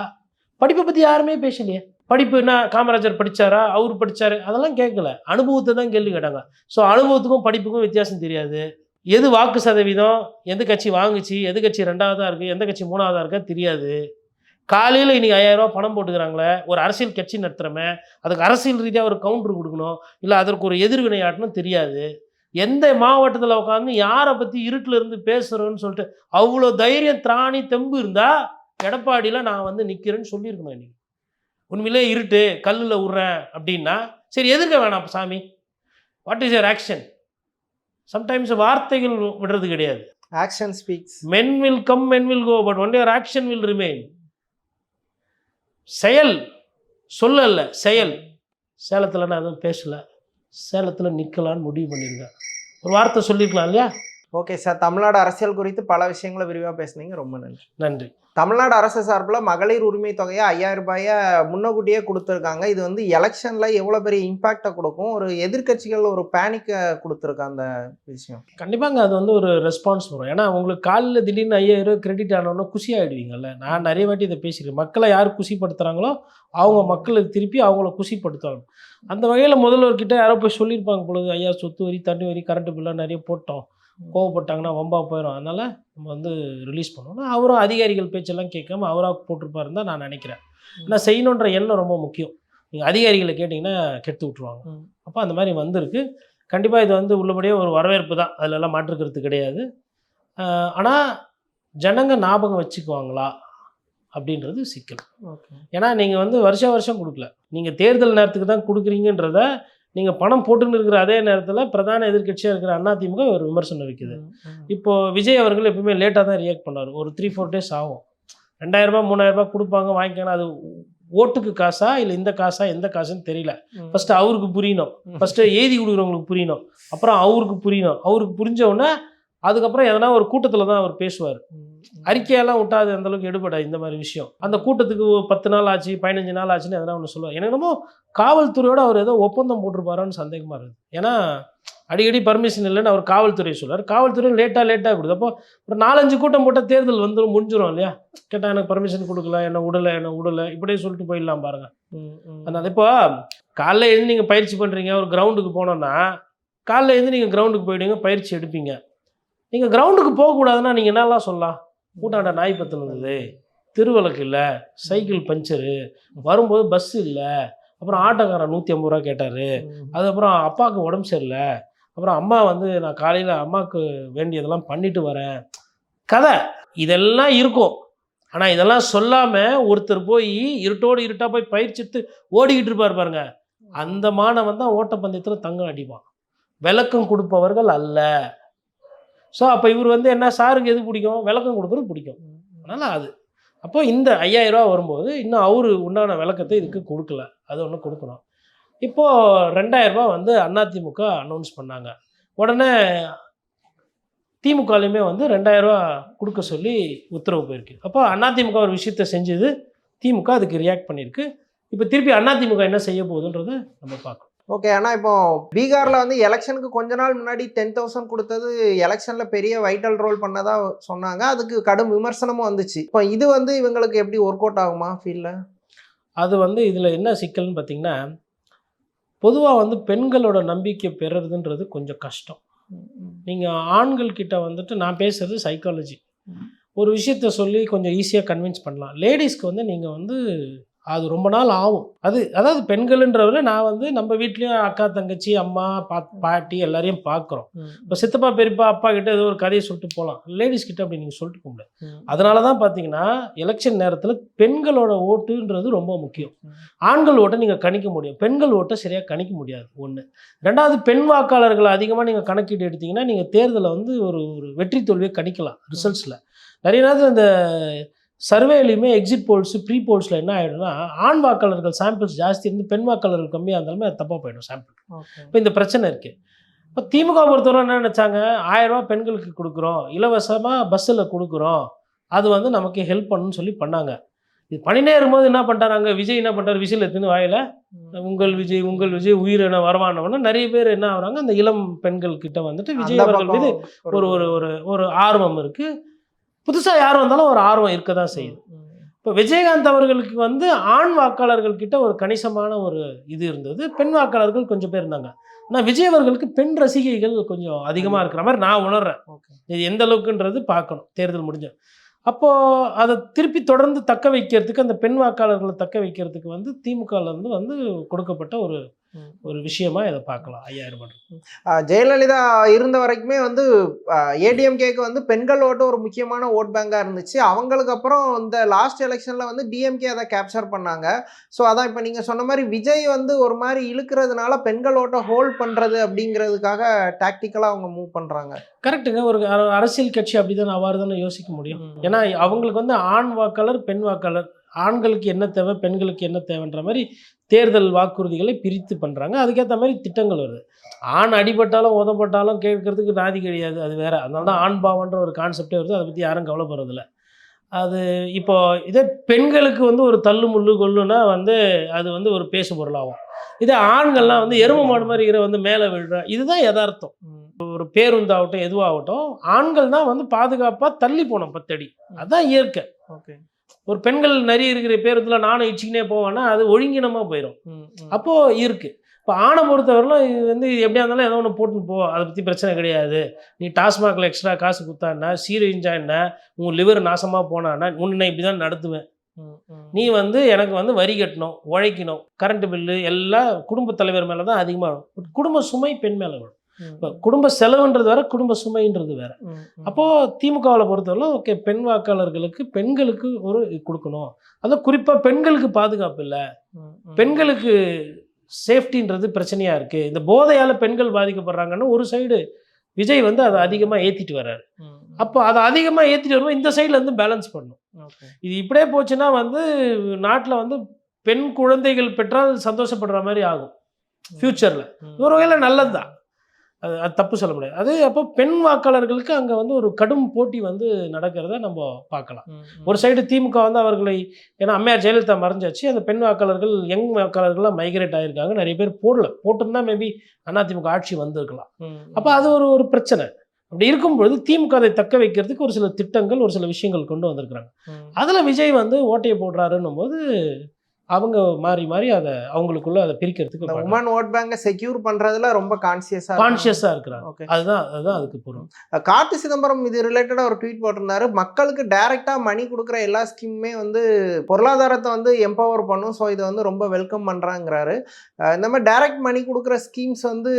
படிப்பை பற்றி யாருமே பேசலையே. படிப்புனா காமராஜர் படித்தாரா, அவர் படித்தார், அதெல்லாம் கேட்கல. அனுபவத்தை தான் கேள்வி கேட்டாங்க. ஸோ அனுபவத்துக்கும் படிப்புக்கும் வித்தியாசம் தெரியாது. எது வாக்கு சதவீதம், எந்த கட்சி வாங்குச்சு, எது கட்சி 2ஆவதாக இருக்குது, எந்த கட்சி 3ஆவதாக இருக்கா தெரியாது. காலையில் இன்றைக்கி 5000 ரூபா பணம் போட்டுக்கிறாங்களே, ஒரு அரசியல் கட்சி நடத்துகிறமே, அதுக்கு அரசியல் ரீதியாக ஒரு கவுண்டர் கொடுக்கணும், இல்லை அதற்கு ஒரு எதிர்வினை ஆட்டணும் தெரியாது. எந்த மாவட்டத்தில் உட்காந்து யாரை பற்றி இருட்டில் இருந்து பேசுகிறோன்னு சொல்லிட்டு அவ்வளோ தைரியம் திராணி தெம்பு இருந்தால் எடப்பாடியில் நான் வந்து நிற்கிறேன்னு சொல்லியிருக்கணும். இன்றைக்கி உண்மையிலே இருட்டு கல்லில் விட்றேன் அப்படின்னா சரி எதிர்க்க வேணாம் சாமி, what is your action? Sometimes வார்த்தைகள் விடுறது கிடையாது. Action speaks. men will come, men will go, but only your action will remain. செயல் சொல்லல, செயல். சேலத்தில் நான் எதுவும் பேசலை, சேலத்தில் நிற்கலான்னு முடிவு பண்ணியிருக்கேன். ஒரு வார்த்தை சொல்லியிருக்கலாம் இல்லையா? ஓகே சார், தமிழ்நாடு அரசியல் குறித்து பல விஷயங்களை விரிவாக பேசுனீங்க, ரொம்ப நன்றி. நன்றி. தமிழ்நாடு அரசு சார்பில் மகளிர் உரிமை தொகையை 5000 ரூபாயை முன்னக்கூட்டியே கொடுத்துருக்காங்க. இது வந்து எலெக்ஷனில் எவ்வளோ பெரிய இம்பாக்டை கொடுக்கும், ஒரு எதிர்க்கட்சிகள் ஒரு பேனிக்கை கொடுத்துருக்க அந்த விஷயம். கண்டிப்பாங்க அது வந்து ஒரு ரெஸ்பான்ஸ் வரும். ஏன்னா உங்களுக்கு காலையில் திடீர்னு 5000 கிரெடிட் ஆனோன்னா குஷி ஆகிடுவீங்கல்ல. நான் நிறைய வாட்டி இதை பேசிக்கிறேன். மக்களை யார் குஷிப்படுத்துகிறாங்களோ அவங்க மக்களுக்கு திருப்பி அவங்கள குஷிப்படுத்துவாங்க. அந்த வகையில் முதல்வர்கிட்ட யாரோ போய் சொல்லியிருப்பாங்க பொழுது, ஐயா சொத்து வரி, தண்ணி வரி, கரண்ட்டு பில்லாம் நிறைய போட்டோம், கோவப்பட்டாங்கன்னா வம்பா போயிடும், அதனால் நம்ம வந்து ரிலீஸ் பண்ணோம்னா அவரும் அதிகாரிகள் பேச்செல்லாம் கேட்காம அவராக போட்டிருப்பாருன்னு தான் நான் நினைக்கிறேன். ஏன்னா செய்யணுன்ற எண்ணம் ரொம்ப முக்கியம். நீங்கள் அதிகாரிகளை கேட்டிங்கன்னா கெடுத்து விட்ருவாங்க. அப்போ அந்த மாதிரி வந்திருக்கு. கண்டிப்பாக இது வந்து உள்ளபடியே ஒரு வரவேற்பு தான், அதிலெல்லாம் மாற்றுக்கிறது கிடையாது. ஆனால் ஜனங்க ஞாபகம் வச்சுக்குவாங்களா அப்படின்றது சிக்கல். ஏன்னா நீங்கள் வந்து வருஷம் கொடுக்கல, நீங்கள் தேர்தல் நேரத்துக்கு தான் கொடுக்குறீங்கன்றத நீங்கள் பணம் போட்டுன்னு இருக்கிற அதே நேரத்தில் பிரதான எதிர்க்கட்சியாக இருக்கிற அதிமுக ஒரு விமர்சனம் வைக்குது. இப்போது விஜய் அவர்கள் எப்பவுமே லேட்டாக தான் ரியாக்ட் பண்ணார். ஒரு 3-4 days ஆகும். 2000 ரூபாய் 3000 ரூபாய் கொடுப்பாங்க, வாங்கிக்கணும். அது ஓட்டுக்கு காசா இல்லை இந்த காசா எந்த காசுன்னு தெரியல. ஃபஸ்ட்டு அவருக்கு புரியணும், ஃபஸ்ட்டு எழுதி கொடுக்குறவங்களுக்கு புரியணும், அப்புறம் அவருக்கு புரியணும். அவருக்கு புரிஞ்சவுடனே அதுக்கப்புறம் எதனா ஒரு கூட்டத்தில் தான் அவர் பேசுவார். அறிக்கையெல்லாம் விட்டாது அந்தளவுக்கு எடுபடாது இந்த மாதிரி விஷயம். அந்த கூட்டத்துக்கு 10 நாள் ஆச்சு, 15 நாள் ஆச்சுன்னு எதனா ஒன்று சொல்லுவார். எனக்கு என்னமோ காவல்துறையோடு அவர் ஏதோ ஒப்பந்தம் போட்டிருப்பாரான்னு சந்தேகமாக இருக்குது. ஏன்னா அடிக்கடி பர்மிஷன் இல்லைன்னு அவர் காவல்துறை சொல்லுவார். காவல்துறை லேட்டாக கொடுது. அப்போ ஒரு 4-5 கூட்டம் போட்டால் தேர்தல் முடிஞ்சிடும் இல்லையா? கேட்டால் எனக்கு பர்மிஷன் கொடுக்கல, என்ன விடலை இப்படியே சொல்லிட்டு போயிடலாம் பாருங்கள். அதனால் இப்போ காலைல எழுந்து நீங்கள் பயிற்சி பண்ணுறீங்க, ஒரு கிரவுண்டுக்கு போனோன்னா காலைல எழுந்து நீங்கள் கிரவுண்டுக்கு போயிடுவீங்க, பயிற்சி எடுப்பீங்க. நீங்கள் கிரவுண்டுக்கு போகக்கூடாதுன்னா நீங்கள் என்னெல்லாம் சொல்லலாம்? கூட்டாண்ட நாய் பற்றினது, திருவிளக்கு இல்லை, சைக்கிள் பஞ்சரு, வரும்போது பஸ் இல்லை, அப்புறம் ஆட்டோக்காரன் 150 ரூபா கேட்டார், அதுக்கப்புறம் அப்பாவுக்கு உடம்பு சரியில்லை, அப்புறம் அம்மா வந்து நான் காலையில் அம்மாவுக்கு வேண்டியதெல்லாம் பண்ணிட்டு வரேன், கதை இதெல்லாம் இருக்கும். ஆனால் இதெல்லாம் சொல்லாமல் ஒருத்தர் போய் இருட்டாக போய் பயிற்சிட்டு ஓடிக்கிட்டு இருப்பார் பாருங்க, அந்த மாணவன் தான் ஓட்டப்பந்தயத்தில் தங்கம் அடிப்பான். விளக்கம் கொடுப்பவர்கள் அல்ல. ஸோ அப்போ இவர் வந்து என்ன, சாருக்கு எது பிடிக்கும்? விளக்கம் கொடுக்குறது பிடிக்கும். அதனால் அது அப்போ இந்த 5000 ரூபா வரும்போது இன்னும் அவரு உண்டான விளக்கத்தை இதுக்கு கொடுக்கல, அது ஒன்று கொடுக்கணும். இப்போது 2000 ரூபா வந்து அதிமுக அனௌன்ஸ் பண்ணாங்க. உடனே திமுகலையுமே வந்து 2000 ரூபா கொடுக்க சொல்லி உத்தரவு போயிருக்கு. அப்போ அதிமுக ஒரு விஷயத்தை செஞ்சது, திமுக அதுக்கு ரியாக்ட் பண்ணியிருக்கு. இப்போ திருப்பி அதிமுக என்ன செய்ய போகுதுன்றதை நம்ம பார்க்கணும். ஓகே, ஆனால் இப்போ பீகாரில் வந்து எலெக்ஷனுக்கு கொஞ்ச நாள் முன்னாடி 10,000 கொடுத்தது எலெக்ஷனில் பெரிய வைட்டல் ரோல் பண்ணதா சொன்னாங்க. அதுக்கு கடும் விமர்சனமும் வந்துச்சு. இப்போ இது வந்து இவங்களுக்கு எப்படி ஒர்க் அவுட் ஆகுமா ஃபீல்டில்? அது வந்து இதில் என்ன சிக்கல்னு பார்த்தீங்கன்னா, பொதுவாக வந்து பெண்களோட நம்பிக்கை பெறுறதுன்றது கொஞ்சம் கஷ்டம். நீங்கள் ஆண்கள் கிட்ட வந்துட்டு, நான் பேசுகிறது சைக்காலஜி, ஒரு விஷயத்த சொல்லி கொஞ்சம் ஈஸியாக கன்வின்ஸ் பண்ணலாம். லேடிஸ்க்கு வந்து நீங்கள் வந்து அது ரொம்ப நாள் ஆகும். அதாவது பெண்கள்ன்றவரை நான் வந்து நம்ம வீட்லேயும் அக்கா தங்கச்சி அம்மா பாட்டி எல்லாரையும் பார்க்குறோம். இப்போ சித்தப்பா பெரியப்பா அப்பா கிட்ட ஏதோ ஒரு கதையை சொல்லிட்டு போகலாம், லேடிஸ் கிட்ட அப்படி நீங்கள் சொல்லிட்டு போக முடியாது. அதனால தான் பார்த்தீங்கன்னா எலெக்ஷன் நேரத்தில் பெண்களோட ஓட்டுன்றது ரொம்ப முக்கியம். ஆண்கள் ஓட்டை நீங்கள் கணிக்க முடியும், பெண்கள் ஓட்டை சரியாக கணிக்க முடியாது. ஒன்று. ரெண்டாவது, பெண் வாக்காளர்களை அதிகமாக நீங்கள் கணக்கீடு எடுத்திங்கன்னா நீங்கள் தேர்தலை வந்து ஒரு வெற்றி தோல்வியை கணிக்கலாம் ரிசல்ட்ஸில். நிறைய நேரத்தில் இந்த சர்வேலையுமே எக்ஸிட் போல்ஸு ப்ரீ போல்ஸில் என்ன ஆகிடும்னா, ஆண் வாக்காளர்கள் சாம்பிள்ஸ் ஜாஸ்தி இருந்து பெண் வாக்காளர்கள் கம்மியாக இருந்தாலுமே அது தப்பாக போயிடும் சாம்பிள். இப்போ இந்த பிரச்சனை இருக்குது. இப்போ திமுக பொறுத்தவரை என்ன நினச்சாங்க, 1000 ரூபா பெண்களுக்கு கொடுக்குறோம், இலவசமாக பஸ்ஸில் கொடுக்குறோம், அது வந்து நமக்கு ஹெல்ப் பண்ணணும்னு சொல்லி பண்ணாங்க. இது பண்ணினே இருக்கும்போது என்ன பண்ணிட்டாங்க, விஜய் என்ன பண்ணுறாரு, விசில் எடுத்துன்னு வாயில் உங்கள் விஜய் உயிரின வரவானவொன்னு நிறைய பேர் என்ன ஆகுறாங்க, அந்த இளம் பெண்கள் கிட்ட வந்துட்டு விஜய் அவர்கள் மீது ஒரு ஆர்வம் இருக்குது. புதுசாக யார் வந்தாலும் ஒரு ஆர்வம் இருக்க தான் செய்யுது. இப்போ விஜயகாந்த் அவர்களுக்கு வந்து ஆண் வாக்காளர்கள் கிட்ட ஒரு கணிசமான ஒரு இது இருந்தது, பெண் வாக்காளர்கள் கொஞ்சம் பேர் இருந்தாங்க. ஆனால் விஜய் அவர்களுக்கு பெண் ரசிகைகள் கொஞ்சம் அதிகமாக இருக்கிற மாதிரி நான் உணர்றேன். இது எந்த அளவுக்குன்றது பார்க்கணும் தேர்தல் முடிஞ்ச. அப்போது அதை திருப்பி தொடர்ந்து தக்க வைக்கிறதுக்கு, அந்த பெண் வாக்காளர்களை தக்க வைக்கிறதுக்கு வந்து திமுகலேருந்து வந்து கொடுக்கப்பட்ட ஒரு விஷயமா இதை பார்க்கலாம். 5000 ரூபாய். ஜெயலலிதா இருந்த வரைக்குமே வந்து ஏடிஎம்கேக்கு வந்து பெண்கள் ஓட்டு ஒரு முக்கியமான ஓட் பேங்காக இருந்துச்சு. அவங்களுக்கு அப்புறம் இந்த லாஸ்ட் எலெக்ஷனில் வந்து டிஎம்கே அதை கேப்சர் பண்ணாங்க. ஸோ அதான் இப்போ நீங்கள் சொன்ன மாதிரி விஜய் வந்து ஒரு மாதிரி இழுக்கிறதுனால பெண்கள் ஓட்டை ஹோல்ட் பண்ணுறது அப்படிங்கிறதுக்காக டாக்டிக்கலாக அவங்க மூவ் பண்ணுறாங்க. கரெக்டுங்க. ஒரு அரசியல் கட்சி அப்படி தானே அவ்வாறு தானே யோசிக்க முடியும். ஏன்னா அவங்களுக்கு வந்து ஆண் வாக்காளர் பெண் வாக்காளர் ஆண்களுக்கு என்ன தேவை பெண்களுக்கு என்ன தேவைன்ற மாதிரி தேர்தல் வாக்குறுதிகளை பிரித்து பண்ணுறாங்க. அதுக்கேற்ற மாதிரி திட்டங்கள் வருது. ஆண் அடிபட்டாலும் உதப்பட்டாலும் கேட்கறதுக்கு நாதி கிடையாது, அது வேற. அதனால தான் ஆண் பாவன்ற ஒரு கான்செப்டே வருது. அதை பற்றி யாரும் கவலைப்படுறதில்ல. அது இப்போ இதே பெண்களுக்கு வந்து ஒரு தள்ளு முள்ளு கொல்லுனா வந்து அது வந்து ஒரு பேசு பொருளாகும். இதே ஆண்கள்லாம் வந்து எரும மாடு மாதிரி வந்து மேலே விழுற, இதுதான் யதார்த்தம். ஒரு பேருந்தாகட்டும் எதுவாகட்டும் ஆண்கள் தான் வந்து பாதுகாப்பாக தள்ளி போனோம் 10 அடி. அதுதான் இயற்கை. ஓகே. ஒரு பெண்கள் நிறைய இருக்கிற பேருந்தில் நானும் இச்சிக்கினே போவேன்னா அது ஒழுங்கினமாக போயிடும். அப்போது இருக்குது. இப்போ ஆணை பொறுத்தவரைலாம் இது வந்து எப்படியா இருந்தாலும் ஏதோ ஒன்று போட்டுன்னு போ, அதை பற்றி பிரச்சனை கிடையாது. நீ டாஸ்மாகில் எக்ஸ்ட்ரா காசு கொடுத்தான்னா சீரழிஞ்சா என்ன, உன் லிவர் நாசமாக போனான்னா உன்னை இப்படி தான் நடத்துவேன். நீ வந்து எனக்கு வந்து வரி கட்டணும், உழைக்கணும், கரண்ட் பில்லு எல்லாம் குடும்ப தலைவர் மேலே தான் அதிகமாக வரும். குடும்ப சுமை பெண் மேலே வரும். இப்போ குடும்ப செலவுன்றது வேற, குடும்ப சுமைன்றது வேற. அப்போது திமுகவில் பொறுத்தவரை ஓகே, பெண் வாக்காளர்களுக்கு பெண்களுக்கு ஒரு கொடுக்கணும். அதுவும் குறிப்பாக பெண்களுக்கு பாதுகாப்பு இல்லை, பெண்களுக்கு சேஃப்டின்றது பிரச்சனையாக இருக்குது, இந்த போதையால் பெண்கள் பாதிக்கப்படுறாங்கன்னு ஒரு சைடு விஜய் வந்து அதை அதிகமாக ஏற்றிட்டு வர்றாரு. அப்போ அதை அதிகமாக ஏற்றிட்டு வரும்போது இந்த சைடில் வந்து பேலன்ஸ் பண்ணணும். இது இப்படியே போச்சுன்னா வந்து நாட்டில் வந்து பெண் குழந்தைகள் பெற்றால் சந்தோஷப்படுற மாதிரி ஆகும் ஃப்யூச்சரில். ஒரு வகையில் நல்லது தான், அது தப்பு சொல்ல முடியாது. அது அப்போ பெண் வாக்காளர்களுக்கு அங்கே வந்து ஒரு கடும் போட்டி வந்து நடக்கிறத நம்ம பார்க்கலாம். ஒரு சைடு திமுக வந்து அவர்களை, ஏன்னா அம்மையார் ஜெயலலிதா மறைஞ்சாச்சு, அந்த பெண் வாக்காளர்கள் யங் வாக்காளர்கள்லாம் மைக்ரேட் ஆகியிருக்காங்க. நிறைய பேர் போட்டிருந்தா மேபி அதிமுக ஆட்சி வந்திருக்கலாம். அப்போ அது ஒரு பிரச்சனை. அப்படி இருக்கும்பொழுது திமுக அதை தக்க வைக்கிறதுக்கு ஒரு சில திட்டங்கள், ஒரு சில விஷயங்கள் கொண்டு வந்திருக்கிறாங்க. அதில் விஜய் வந்து ஓட்டையை போடுறாருன்னும் போது அவங்க மாறி மாறி அதை அவங்களுக்குள்ள அதை பிரிக்கிறதுக்கு உமன் ஓட் பேங்கை செக்யூர் பண்றதுல ரொம்ப கான்சியஸா இருக்கிறாங்க. அதுதான் அதுக்கு பொருள். கார்த்தி சிதம்பரம் இது ரிலேட்டடா ஒரு ட்வீட் போட்டிருந்தாரு. மக்களுக்கு டைரக்டா மணி கொடுக்குற எல்லா ஸ்கீமுமே வந்து பொருளாதாரத்தை வந்து எம்பவர் பண்ணும், ஸோ இதை வந்து ரொம்ப வெல்கம் பண்றாங்கிறாரு. இந்த மாதிரி டைரக்ட் மணி கொடுக்குற ஸ்கீம்ஸ் வந்து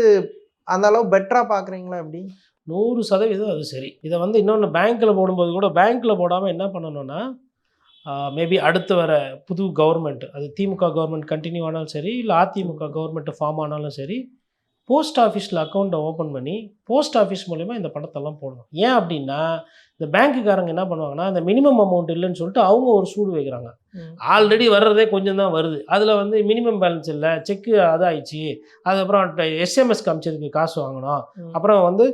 அந்த அளவு பெட்டரா பாக்குறீங்களா? எப்படி? 100% அது சரி. இதை வந்து இன்னொன்று பேங்க்கில் போடும்போது கூட பேங்க்கில் போடாமல் என்ன பண்ணணும்னா, மேபி அடுத்து வர புது கவர்மெண்ட், அது திமுக கவர்மெண்ட் கண்டினியூ ஆனாலும் சரி, இல்லை அதிமுக கவர்மெண்ட் ஃபார்ம் ஆனாலும் சரி, போஸ்ட் ஆஃபீஸில் அக்கௌண்ட்டை ஓப்பன் பண்ணி போஸ்ட் ஆஃபீஸ் மூலிமா இந்த பணத்தெல்லாம் போடணும். ஏன் அப்படின்னா இந்த பேங்க்குக்காரங்க என்ன பண்ணுவாங்கன்னா, இந்த மினிமம் அமௌண்ட் இல்லைன்னு சொல்லிட்டு அவங்க ஒரு சூடு வைக்கிறாங்க. ஆல்ரெடி வர்றதே கொஞ்சம் தான் வருது, அதில் வந்து மினிமம் பேலன்ஸ் இல்லை, செக்கு அதாயிடுச்சு, அதுக்கப்புறம் எஸ்எம்எஸ் காமிச்சதுக்கு காசு வாங்கணும், அப்புறம் வந்து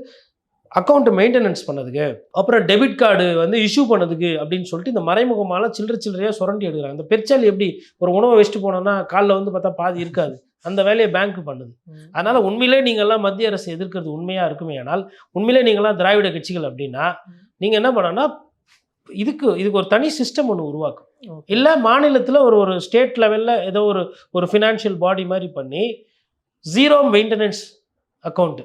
அக்கௌண்ட்டு மெயின்டெனன்ஸ் பண்ணதுக்கு, அப்புறம் டெபிட் கார்டு வந்து இஷ்யூ பண்ணதுக்கு அப்படின்னு சொல்லிட்டு இந்த மறைமுகமான சில்லறையாக சுரண்டி எடுக்கிறாங்க. இந்த பெருச்சாலி எப்படி ஒரு உணவை வச்சுட்டு போனோன்னா காலில் வந்து பார்த்தா பாதி இருக்காது, அந்த வேலையை பேங்க் பண்ணுது. அதனால் உண்மையிலே நீங்கள்லாம் மத்திய அரசு எதிர்க்கிறது உண்மையாக இருக்குமே ஆனால், உண்மையிலே நீங்கள்லாம் திராவிட கட்சிகள் அப்படின்னா நீங்கள் என்ன பண்ணணும்னா இதுக்கு ஒரு தனி சிஸ்டம் ஒன்று உருவாக்கும். இல்லை மாநிலத்தில் ஒரு ஸ்டேட் லெவலில் ஏதோ ஒரு ஃபினான்ஷியல் பாடி மாதிரி பண்ணி ஜீரோ மெயின்டெனன்ஸ் அக்கௌண்ட்டு,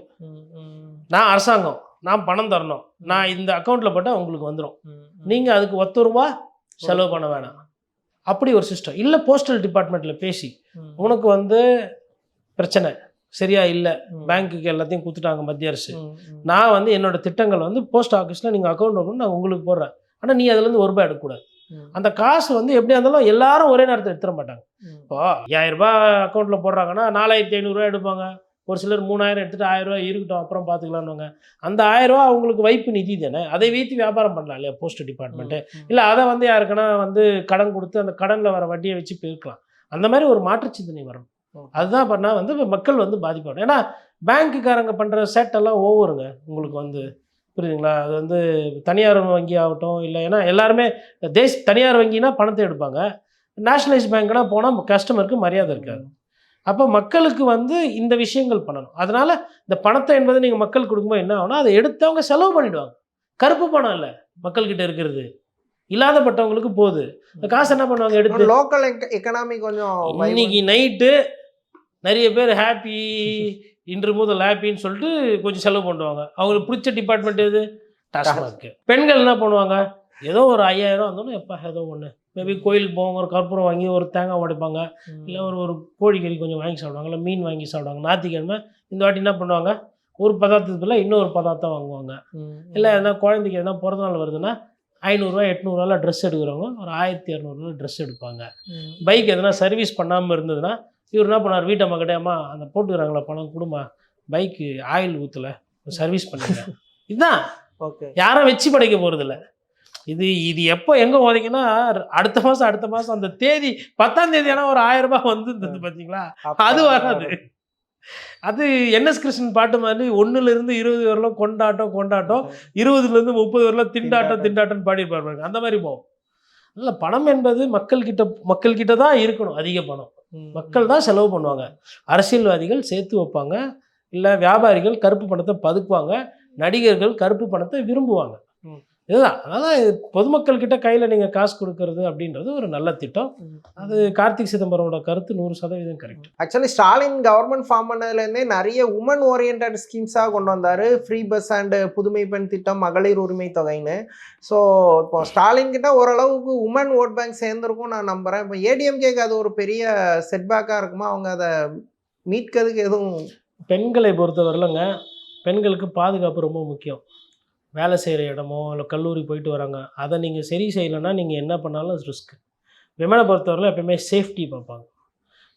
நான் அரசாங்கம், நான் பணம் தரணும், நான் இந்த அக்கௌண்ட்டில் போட்டால் உங்களுக்கு வந்துடும், நீங்கள் அதுக்கு 10 ரூபா செலவு பண்ண வேணாம், அப்படி ஒரு சிஸ்டம். இல்லை போஸ்டல் டிபார்ட்மெண்ட்டில் பேசி உனக்கு வந்து பிரச்சனை சரியா இல்லை, பேங்க்குக்கு எல்லாத்தையும் கொடுத்துட்டாங்க மத்திய அரசு, நான் வந்து என்னோடய திட்டங்கள் வந்து போஸ்ட் ஆஃபீஸில் நீங்கள் அக்கௌண்ட் ஓப்பன் நான் உங்களுக்கு போடுறேன், ஆனால் நீ அதுலேருந்து 1 ரூபாய் எடுக்கக்கூடாது. அந்த காசு வந்து எப்படியா இருந்தாலும் எல்லாரும் ஒரே நேரத்தில் எடுத்துட மாட்டாங்க. இப்போ 5000 ரூபாய் அக்கௌண்ட்டில் போடுறாங்கன்னா 4500 எடுப்பாங்க, ஒரு சிலர் 3000 எடுத்துகிட்டு 1000 ரூபாய் இருக்கட்டும் அப்புறம் பார்த்துக்கலான்னு. அந்த 1000 ரூபா அவங்களுக்கு வைப்பு நிதி தானே, அதை வைத்து வியாபாரம் பண்ணலாம் இல்லையா போஸ்ட் டிபார்ட்மெண்ட்டு. இல்லை அதை வந்து யாருக்குன்னா வந்து கடன் கொடுத்து அந்த கடனில் வர வட்டியை வச்சு போயிருக்கலாம். அந்த மாதிரி ஒரு மாற்று சிந்தனை வரணும். அதுதான் பண்ணால் வந்து மக்கள் வந்து பாதிப்பாடும். ஏன்னா பேங்க்குக்காரங்க பண்ணுற சேட்டெல்லாம் ஓவருங்க உங்களுக்கு வந்து, புரியுதுங்களா? அது வந்து தனியார் வங்கி ஆகட்டும், இல்லை ஏன்னா எல்லாருமே தனியார் வங்கினா பணத்தை எடுப்பாங்க, நேஷ்னலைஸ் பேங்க்னா போனால் கஸ்டமருக்கு மரியாதை இருக்காது. அப்போ மக்களுக்கு வந்து இந்த விஷயங்கள் பண்ணணும். அதனால் இந்த பணத்தை என்பதை நீங்கள் மக்கள் கொடுக்கும்போது என்ன ஆகும்னா, அதை எடுத்தவங்க செலவு பண்ணிவிடுவாங்க. கருப்பு பணம் இல்லை மக்கள்கிட்ட இருக்கிறது, இல்லாதப்பட்டவங்களுக்கு போகுது. இந்த காசு என்ன பண்ணுவாங்க எடுத்து லோக்கல் எக்கனாமி கொஞ்சம். இன்னைக்கு நைட்டு நிறைய பேர் ஹாப்பி, இன்று முதல் ஹாப்பின்னு சொல்லிட்டு கொஞ்சம் செலவு பண்ணுவாங்க. அவங்களுக்கு பிடிச்ச டிபார்ட்மெண்ட் எது? டாஸ்மாக். பெண்கள் என்ன பண்ணுவாங்க, ஏதோ ஒரு 5000 வந்தோன்னா எப்போ ஏதோ ஒன்று மேபி கோயிலுக்கு போவாங்க, ஒரு கற்பூரம் வாங்கி ஒரு தேங்காய் உடைப்பாங்க, இல்லை ஒரு கோழிக்கறி கொஞ்சம் வாங்கி சாப்பிடுவாங்க, இல்லை மீன் வாங்கி சாப்பிடுவாங்க. ஞாயிற்றுக்கிழமை இந்த வாட்டி என்ன பண்ணுவாங்க, ஒரு பதார்த்தத்துக்கு பதிலாக இன்னொரு பதார்த்தம் வாங்குவாங்க. இல்லை எதனா குழந்தைக்கு எதனா பிறந்தநாள் வருதுன்னா 500 800 ட்ரெஸ் எடுக்கிறவங்க ஒரு 1200 ட்ரெஸ் எடுப்பாங்க. பைக் எதனா சர்வீஸ் பண்ணாமல் இருந்ததுன்னா இவர் என்ன பண்ணார், வீட்டை மக்கடையாமா அந்த போட்டுக்கிறாங்களா பணம் கொடுமா, பைக்கு ஆயில் ஊற்றலை சர்வீஸ் பண்ணுங்க. இதுதான். ஓகே, யாரும் வச்சு படைக்க போகிறதில்ல. இது இது எப்போ எங்கே உதைக்குன்னா அடுத்த மாதம் அந்த தேதி 10ஆம் தேதி ஆனால் ஒரு 1000 ரூபாய் வந்துருந்தது பார்த்தீங்களா, அது வராது. அது என்எஸ் கிருஷ்ணன் பாட்டு மாதிரி 1லேருந்து 20 வரலாம் கொண்டாட்டம் 20லேருந்து 30 வரலாம் திண்டாட்டம்னு பாடியிருப்பாரு. அந்த மாதிரி போகும். இல்லை, பணம் என்பது மக்கள்கிட்ட தான் இருக்கணும். அதிக பணம் மக்கள் தான் செலவு பண்ணுவாங்க. அரசியல்வாதிகள் சேர்த்து வைப்பாங்க, இல்லை வியாபாரிகள் கருப்பு பணத்தை பதுக்குவாங்க, நடிகர்கள் கருப்பு பணத்தை விரும்புவாங்க. இதுதான். அதனால் பொதுமக்கள்கிட்ட கையில் நீங்கள் காசு கொடுக்கறது அப்படின்றது ஒரு நல்ல திட்டம். அது கார்த்திக் சிதம்பரோட கருத்து 100% correct. Actually Stalin government form பண்ணதுலேருந்தே நிறைய உமன் ஓரியன்ட் ஸ்கீம்ஸாக கொண்டு வந்தார். ஃப்ரீ பஸ் அண்டு புதுமை பெண் திட்டம், மகளிர் உரிமை தொகைன்னு. ஸோ இப்போ ஸ்டாலின் கிட்ட ஓரளவுக்கு உமன் ஓட் பேங்க் சேர்ந்துருக்கும் நான் நம்புகிறேன். இப்போ ஏடிஎம்கேக்கு அது ஒரு பெரிய செட்பேக்காக இருக்குமா? அவங்க அதை மீட்கிறதுக்கு எதுவும்? பெண்களை பொறுத்தவரையிலங்க, பெண்களுக்கு பாதுகாப்பு ரொம்ப முக்கியம். வேலை செய்கிற இடமோ இல்லை கல்லூரி போயிட்டு வராங்க, அதை நீங்கள் சரி செய்யலைன்னா நீங்கள் என்ன பண்ணாலும் ரிஸ்க்கு. விமனை பொறுத்தவரையில் எப்பயுமே சேஃப்டி பார்ப்பாங்க.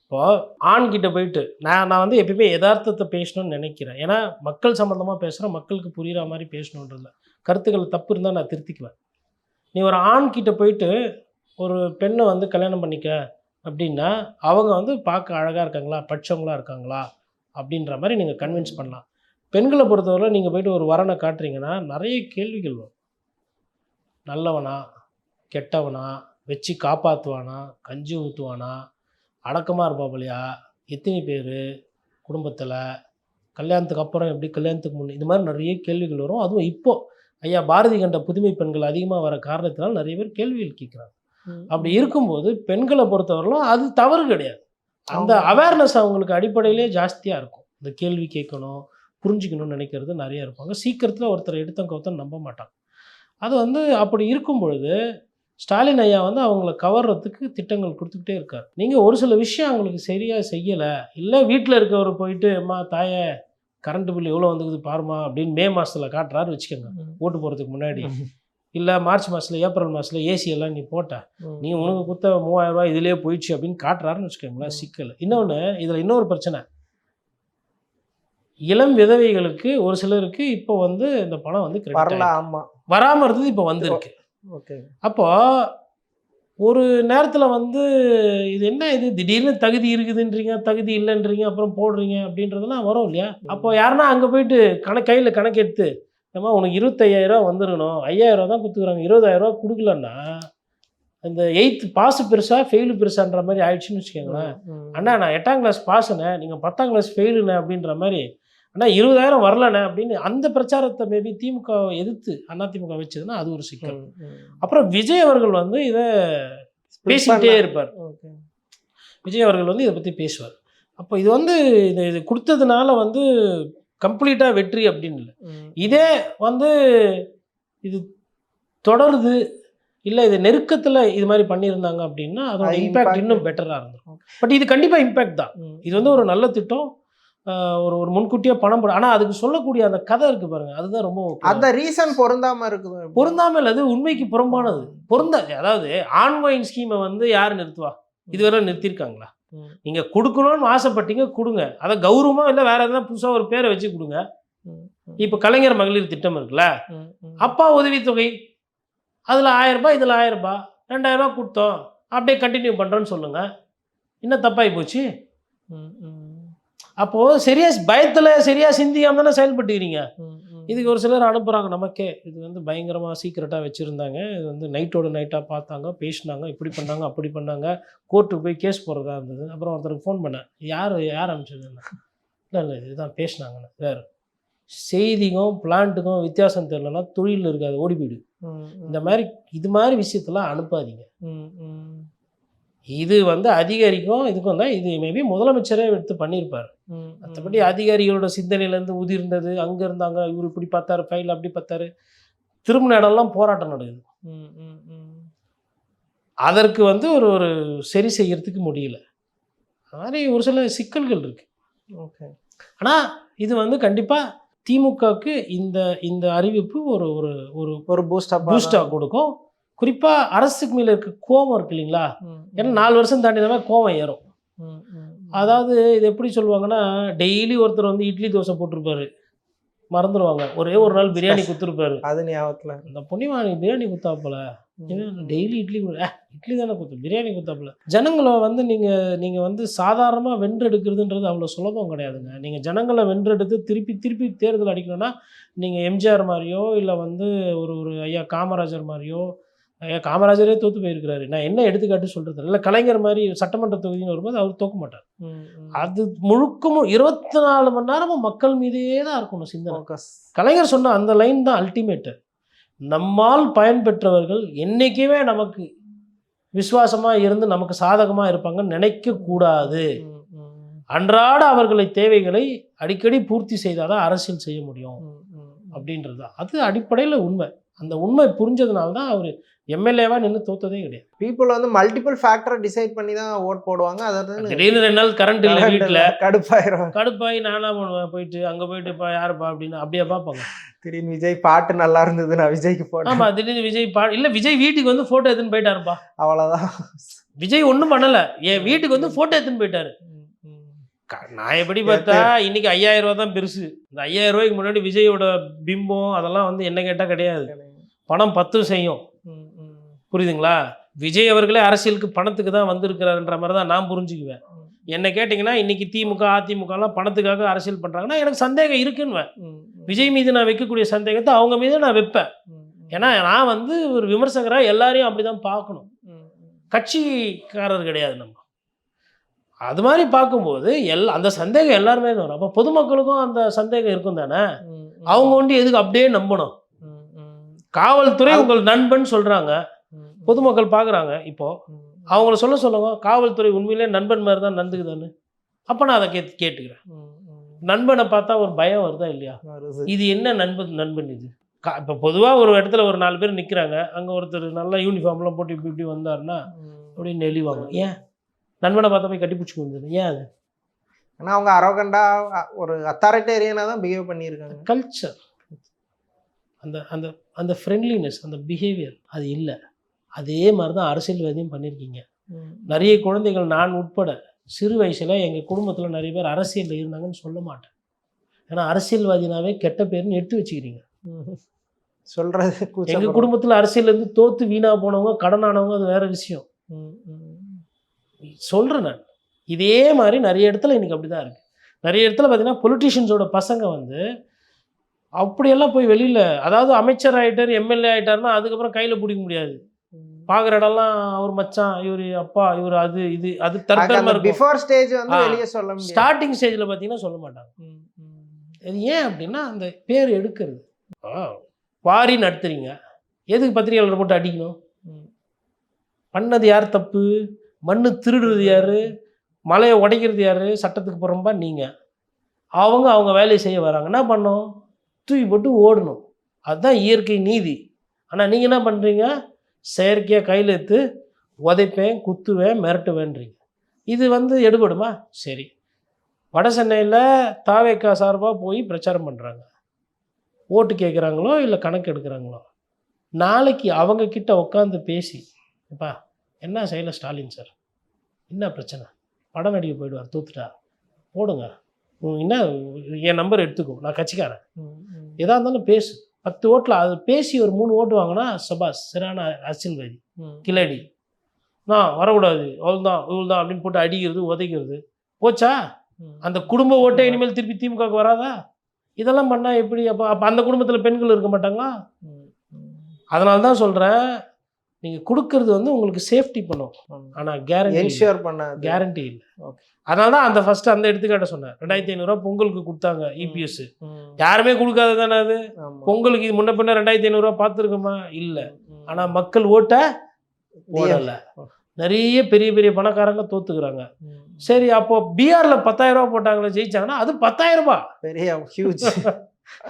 இப்போது ஆண்கிட்ட போயிட்டு நான் வந்து எப்பயுமே யதார்த்தத்தை பேசணும்னு நினைக்கிறேன். ஏன்னா மக்கள் சம்மந்தமாக பேசுகிறேன், மக்களுக்கு புரிகிற மாதிரி பேசணுன்றதில்ல. கருத்துக்கள் தப்பு இருந்தால் நான் திருத்திக்குவேன். நீ ஒரு ஆண்கிட்ட போயிட்டு ஒரு பெண்ணை வந்து கல்யாணம் பண்ணிக்க அப்படின்னா அவங்க வந்து பார்க்க அழகாக இருக்காங்களா, படித்தவங்களா இருக்காங்களா அப்படின்ற மாதிரி நீங்கள் கன்வின்ஸ் பண்ணலாம். பெண்களை பொறுத்தவரை நீங்கள் போய்ட்டு ஒரு வரனை காட்டுறீங்கன்னா நிறைய கேள்விகள் வரும். நல்லவனா, கெட்டவனா, வச்சு காப்பாற்றுவானா, கஞ்சி ஊற்றுவானா, அடக்கமாக இருப்பாப்பலையா, எத்தனை பேர் குடும்பத்தில், கல்யாணத்துக்கு அப்புறம் எப்படி, கல்யாணத்துக்கு முன்னே, இது மாதிரி நிறைய கேள்விகள் வரும். அதுவும் இப்போது ஐயா பாரதி கண்ட புதுமை பெண்கள் அதிகமாக வர காரணத்தினால் நிறைய பேர் கேள்விகள் கேட்குறாங்க. அப்படி இருக்கும்போது பெண்களை பொறுத்தவரையிலும் அது தவறு கிடையாது. அந்த அவேர்னஸ் அவங்களுக்கு அடிப்படையிலே ஜாஸ்தியாக இருக்கும். இந்த கேள்வி கேட்கணும், புரிஞ்சுக்கணும்னு நினைக்கிறது நிறைய இருப்பாங்க. சீக்கிரத்தில் ஒருத்தர் எடுத்தவங்க நம்ப மாட்டாங்க. அது வந்து அப்படி இருக்கும் பொழுது ஸ்டாலின் ஐயா வந்து அவங்கள கவர்றதுக்கு திட்டங்கள் கொடுத்துக்கிட்டே இருக்கார். நீங்கள் ஒரு சில விஷயம் அவங்களுக்கு சரியாக செய்யலை, இல்லை வீட்டில் இருக்கவர் போயிட்டு அம்மா தாயே கரண்ட் பில் எவ்வளோ வந்துக்குது பாருமா அப்படின்னு மே மாதத்தில் காட்டுறாரு வச்சுக்கோங்க, ஓட்டு போகிறதுக்கு முன்னாடி. இல்லை மார்ச் மாதத்தில், ஏப்ரல் மாதத்தில் ஏசி எல்லாம் நீ போட்ட, நீ உனக்கு கொடுத்த 3000 ரூபாய் இதிலே போயிடுச்சு அப்படின்னு காட்டுறாருன்னு வச்சுக்கோங்களேன், சிக்கல். இன்னொன்று, இதில் இன்னொரு பிரச்சனை, இளம் விதவைகளுக்கு ஒரு சிலருக்கு இப்போ வந்து இந்த பணம் வந்து வராமல் இருந்தது, இப்போ வந்திருக்கு. ஓகே. அப்போ ஒரு நேரத்தில் வந்து இது என்ன, இது திடீர்னு தகுதி இருக்குதுன்றீங்க, தகுதி இல்லைன்றீங்க, அப்புறம் போடுறீங்க அப்படின்றதெல்லாம் வரும் இல்லையா? அப்போ யாருன்னா அங்கே போயிட்டு கையில் கணக்கு எடுத்து, ஏம்மா உனக்கு 25,000 ரூபா வந்துடணும், 5,000 ரூபா தான் கொடுத்துக்குறாங்க, 20,000 ரூபா கொடுக்கலன்னா இந்த 8th பாஸ் பெருசா ஃபெயிலு பெருசான்ற மாதிரி ஆயிடுச்சுன்னு வச்சுக்கோங்களேன். அண்ணா நான் 8ஆம் கிளாஸ் பாஸுண்ணே, நீங்கள் 10ஆம் கிளாஸ் ஃபெயிலுண்ணே அப்படின்ற மாதிரி, ஆனால் 20,000 வரலண்ணே அப்படின்னு அந்த பிரச்சாரத்தை மேபி திமுக எதிர்த்து அதிமுக வச்சதுன்னா அது ஒரு சிக்கல். அப்புறம் விஜய் அவர்கள் வந்து இதை பேசிக்கிட்டே இருப்பார். விஜய் அவர்கள் வந்து இதை பற்றி பேசுவார். அப்போ இது வந்து இது கொடுத்ததுனால வந்து கம்ப்ளீட்டாக வெற்றி அப்படின்னு இல்லை. இதே வந்து இது தொடருது, இல்லை இது நெருக்கத்தில் இது மாதிரி பண்ணியிருந்தாங்க அப்படின்னா அதோட இம்பேக்ட் இன்னும் பெட்டராக இருந்திருக்கும். பட் இது கண்டிப்பாக இம்பேக்ட் தான். இது வந்து ஒரு நல்ல திட்டம், ஒரு முன்கூட்டியே பணம் போட. ஆனால் அதுக்கு சொல்லக்கூடிய அந்த கதை இருக்கு பாருங்க, அதுதான் ரொம்ப அந்த ரீசன் பொருந்தாமல் இருக்குது. பொருந்தாமல் அது உண்மைக்கு புறம்பானது. அதாவது ஆன்கோயிங் ஸ்கீமை வந்து யார் நிறுத்துவா? இதுவரை நிறுத்தியிருக்காங்களா? நீங்கள் கொடுக்கணும்னு ஆசைப்பட்டீங்க, கொடுங்க. அதை கௌரவமாக இல்லை வேறு எதனா புதுசாக ஒரு பேரை வச்சு கொடுங்க. இப்போ கலைஞர் மகளிர் திட்டம் இருக்குல்ல, அப்பா உதவித்தொகை, அதில் 1000 ரூபாய், இதில் 1000 ரூபாய், 2000 ரூபாய் கொடுத்தோம், அப்படியே கண்டினியூ பண்ணுறோன்னு சொல்லுங்கள். இன்னும் தப்பாகி போச்சு. அப்போது சரியாக பயத்தில் சரியாக சிந்தியாமல் தானே செயல்பட்டுக்கிறீங்க. இதுக்கு ஒரு சிலர் அனுப்புகிறாங்க நமக்கே, இது வந்து பயங்கரமாக சீக்கிரட்டாக வச்சுருந்தாங்க, இது வந்து நைட்டோட நைட்டாக பார்த்தாங்க, பேசினாங்க, இப்படி பண்ணாங்க, அப்படி பண்ணாங்க, கோர்ட்டுக்கு போய் கேஸ் போடுறதா இருந்தது. அப்புறம் ஒருத்தருக்கு ஃபோன் பண்ணேன், யார் அனுப்பிச்சது? இல்லை இதுதான் பேசினாங்கன்னு. வேறு செய்திக்கும் பிளான்ட்டுக்கும் வித்தியாசம் தெரியலன்னா தொழில் இருக்காது, ஓடி போயிடு. இது மாதிரி விஷயத்தெல்லாம் அனுப்பாதீங்க. இது வந்து அதிகாரிக்கும் இதுக்கும் தான். இது மேபி முதலமைச்சரே எடுத்து பண்ணியிருப்பார். மற்றபடி அதிகாரிகளோட சிந்தனையிலேருந்து உதிர்ந்தது, அங்கே இருந்தாங்க, இவர் இப்படி பார்த்தாரு, ஃபைல் அப்படி பார்த்தாரு, திரும்பின இடம்லாம் போராட்டம் நடக்குது. அதற்கு வந்து ஒரு சரி செய்யறதுக்கு முடியல. அது மாதிரி ஒரு சில சிக்கல்கள் இருக்கு. ஓகே. ஆனால் இது வந்து கண்டிப்பாக திமுகவுக்கு இந்த அறிவிப்பு ஒரு பூஸ்டாக கொடுக்கும். குறிப்பாக அரசுக்கு மேலே இருக்க கோபம் இருக்கு இல்லைங்களா? ஏன்னா 4 வருஷம் தாண்டினா கோபம் ஏறும். அதாவது இது எப்படி சொல்லுவாங்கன்னா, டெய்லி ஒருத்தர் வந்து இட்லி தோசை போட்டிருப்பாரு, மறந்துடுவாங்க. ஒரே ஒரு நாள் பிரியாணி குத்துருப்பாரு. அது ஞாபகத்துல அந்த புண்ணியவாணி பிரியாணி குத்தாப்புல டெய்லி இட்லி இட்லி தானே குத்து பிரியாணி குத்தாப்புல. ஜனங்களை வந்து நீங்கள் வந்து சாதாரணமாக வென்றெடுக்கிறதுன்றது அவ்வளோ சுலபம் கிடையாதுங்க. நீங்கள் ஜனங்களை வென்றெடுத்து திருப்பி திருப்பி தேர்தல் அடிக்கணும்னா நீங்கள் எம்ஜிஆர் மாதிரியோ இல்லை வந்து ஒரு ஒரு ஐயா காமராஜர் மாதிரியோ, ஐயா காமராஜரே தோற்று போயிருக்கிறாரு. நான் என்ன எடுத்துக்காட்டு சொல்கிறது இல்லை, கலைஞர் மாதிரி சட்டமன்ற தொகுதின்னு வரும்போது அவர் தோக்க மாட்டார். அது முழுக்க 24 மணி நேரமும் மக்கள் மீதே தான் இருக்கணும் சிந்தனை. கலைஞர் சொன்ன அந்த லைன் தான் அல்டிமேட்டு. நம்மால் பயன்பெற்றவர்கள் என்றைக்குமே நமக்கு விசுவாசமாக இருந்து நமக்கு சாதகமாக இருப்பாங்கன்னு நினைக்கக்கூடாது. அன்றாட அவர்களை தேவைகளை அடிக்கடி பூர்த்தி செய்தால் தான் அரசியல் செய்ய முடியும் அப்படின்றது தான். அது அடிப்படையில் உண்மை. அந்த உண்மை புரிஞ்சதுனால தான் அவர் எம்எல்ஏவாக நின்று தோத்ததே கிடையாது. பீப்புள் வந்து மல்டிபிள் ஃபேக்டரை டிசைட் பண்ணி தான் ஓட் போடுவாங்க. அதாவது திடீர்னு 2 நாள் கரண்ட் இல்லை வீட்டில் கடுப்பாயிரும். கடுப்பாகி நானாக பண்ணுவேன் போயிட்டு அங்கே போயிட்டு இப்போ யாருப்பா அப்படின்னு அப்படியே பார்ப்பாங்க. திடீர்னு விஜய் பாட்டு நல்லா இருந்தது நான் விஜய்க்கு போட்டேன். ஆமாம், திடீர்னு விஜய் இல்லை விஜய் வீட்டுக்கு வந்து ஃபோட்டோ எடுத்துன்னு போயிட்டாருப்பா. அவ்வளோதான். விஜய் ஒன்றும் பண்ணலை, என் வீட்டுக்கு வந்து ஃபோட்டோ எடுத்துன்னு போயிட்டாரு. நான் எப்படி பார்த்தா இன்னைக்கு 5000 ரூபா தான் பெருசு. இந்த 5000 ரூபாய்க்கு முன்னாடி விஜயோட பிம்பம் அதெல்லாம் வந்து என்ன கேட்டால் கிடையாது. பணம் 10 செய்யும். புரியுதுங்களா? விஜய் அவர்களே அரசியலுக்கு பணத்துக்கு தான் வந்திருக்கிறாருன்ற மாதிரி தான் நான் புரிஞ்சுக்குவேன். என்ன கேட்டிங்கன்னா இன்றைக்கி திமுக அதிமுகலாம் பணத்துக்காக அரசியல் பண்ணுறாங்கன்னா எனக்கு சந்தேகம் இருக்குன்னுவேன். விஜய் மீது நான் வைக்கக்கூடிய சந்தேகத்தை அவங்க மீது நான் வைப்பேன். ஏன்னா நான் வந்து ஒரு விமர்சகராக எல்லாரையும் அப்படி தான் பார்க்கணும். கட்சிக்காரர் கிடையாது நம்ம. அது மாதிரி பார்க்கும்போது அந்த சந்தேகம் எல்லாருமே வரும். அப்போ பொதுமக்களுக்கும் அந்த சந்தேகம் இருக்கும் தானே. அவங்க ஒண்டி எதுக்கு அப்படியே நம்பணும்? காவல்துறை உங்கள் நண்பன் சொல்கிறாங்க, பொதுமக்கள் பார்க்குறாங்க. இப்போது அவங்கள சொல்லுங்க, காவல்துறை உண்மையிலே நண்பன் மாதிரி தான் நடந்துக்குதான்னு. அப்போ நான் அதை கேட்டுக்கிறேன். நண்பனை பார்த்தா ஒரு பயம் வருதா இல்லையா? இது என்ன நண்பன் இது? இப்போ பொதுவாக ஒரு இடத்துல ஒரு 4 பேர் நிற்கிறாங்க, அங்கே ஒருத்தர் நல்லா யூனிஃபார்ம்லாம் போட்டு இப்படி வந்தாருன்னா அப்படின்னு நெளிவாங்க. ஏன் நண்பனை பார்த்தா போய் கட்டி பிடிச்சி வந்தது? ஏன் அது? ஏன்னா அவங்க அரகண்டா ஒரு அத்தாரிட்டேரியனாக தான் பிஹேவ் பண்ணியிருக்காங்க. கல்ச்சர், அந்த அந்த அந்த ஃப்ரெண்ட்லினஸ், அந்த பிஹேவியர் அது இல்லை. அதே மாதிரி தான் அரசியல்வாதியும் பண்ணியிருக்கீங்க. நிறைய குழந்தைகள், நான் உட்பட சிறு வயசில் எங்கள் குடும்பத்தில் நிறைய பேர் அரசியலில் இருந்தாங்கன்னு சொல்ல மாட்டேன். ஏன்னா அரசியல்வாதினாவே கெட்ட பேர்னு எடுத்து வச்சுக்கிறீங்க. சொல்கிறது எங்கள் குடும்பத்தில் அரசியல்லேருந்து தோற்று வீணாக போனவங்க, கடனானவங்க, அது வேறு விஷயம். சொல்கிறேன் நான். இதே மாதிரி நிறைய இடத்துல இன்றைக்கி அப்படி தான் இருக்குது. நிறைய இடத்துல பார்த்திங்கன்னா பொலிட்டீஷியன்ஸோட பசங்க வந்து அப்படியெல்லாம் போய் வெளியில், அதாவது அமைச்சர் ஆகிட்டார், எம்எல்ஏ ஆகிட்டாருன்னா அதுக்கப்புறம் கையில் பிடிக்க முடியாது. பார்க்குற இடம்லாம் அவர் மச்சான், இவர் அப்பா, இவர் அது இது அது தற்பெருமை இருக்கும். பிஃபோர் ஸ்டேஜ் வந்து வெளியே சொல்ல முடியாது. ஸ்டார்டிங் ஸ்டேஜில் பார்த்தீங்கன்னா சொல்ல மாட்டாங்க. இது ஏன் அப்படின்னா அந்த பேர் எடுக்கிறது. வாரி நடத்துறீங்க, எதுக்கு பத்திரிகையாளர் போட்டு அடிக்கணும்? பண்ணது யார் தப்பு? மண்ணு திருடுறது யார்? மலையை உடைக்கிறது யார்? சட்டத்துக்கு புறம்பா நீங்கள். அவங்க வேலையை செய்ய வராங்க, என்ன பண்ணோம்? தூக்கி போட்டு ஓடணும். அதுதான் இயற்கை நீதி. ஆனால் நீங்கள் என்ன பண்ணுறீங்க? செயற்கையாக கையில் எடுத்து உதைப்பேன், குத்துவேன், மிரட்டுவேன்றீங்க. இது வந்து எடுபடுமா? சரி, வட சென்னையில் தாவேக்கா சார்பாக போய் பிரச்சாரம் பண்ணுறாங்க, ஓட்டு கேட்குறாங்களோ இல்லை கணக்கு எடுக்கிறாங்களோ, நாளைக்கு அவங்க கிட்ட உட்காந்து பேசி, அப்பா என்ன செய்யலை ஸ்டாலின் சார், என்ன பிரச்சனை, படம் நடிக்க போயிடுவார், தூத்துட்டா போடுங்க, என்ன என் நம்பர் எடுத்துக்கோ, நான் கட்சிக்காரன், எதாக இருந்தாலும் பேசு, 10 ஓட்டில் அது பேசி ஒரு 3 ஓட்டு வாங்கினா சபாஸ், சரியான அரசியல்வாதி. கிளடி நான் வரக்கூடாது, அவ்வளோதான் இவ்வளோதான் அப்படின்னு போட்டு அடிக்கிறது, உதைக்கிறது போச்சா? அந்த குடும்ப ஓட்டை இனிமேல் திருப்பி திமுகவுக்கு வராதா? இதெல்லாம் பண்ணால் எப்படி? அப்போ அந்த குடும்பத்தில் பெண்கள் இருக்க மாட்டாங்களா? அதனால தான் சொல்கிறேன், நீங்கள் கொடுக்கறது வந்து உங்களுக்கு சேஃப்டி பண்ணும், ஆனால் கேரண்டி என்ஷூர் பண்ண கேரண்டி இல்லை. அதனால தான் அந்த ஃபஸ்ட்டு அந்த எடுத்துக்காட்ட சொன்னேன். 2500 ரூபா பொங்கலுக்கு கொடுத்தாங்க இபிஎஸ். யாருமே கொடுக்காது தானே அது. பொங்கலுக்கு இது முன்ன பின்ன 2500 ரூபா பார்த்துருக்கோமா? இல்லை. ஆனால் மக்கள் ஓட்ட ஓடலை. நிறைய பெரிய பெரிய பணக்காரங்க தோத்துக்கிறாங்க. சரி, அப்போ பீகாரில் 10,000 ரூபா போட்டாங்களே, ஜெயிச்சாங்கன்னா அது 10,000 ரூபாய் பெரிய ஹியூஜ்.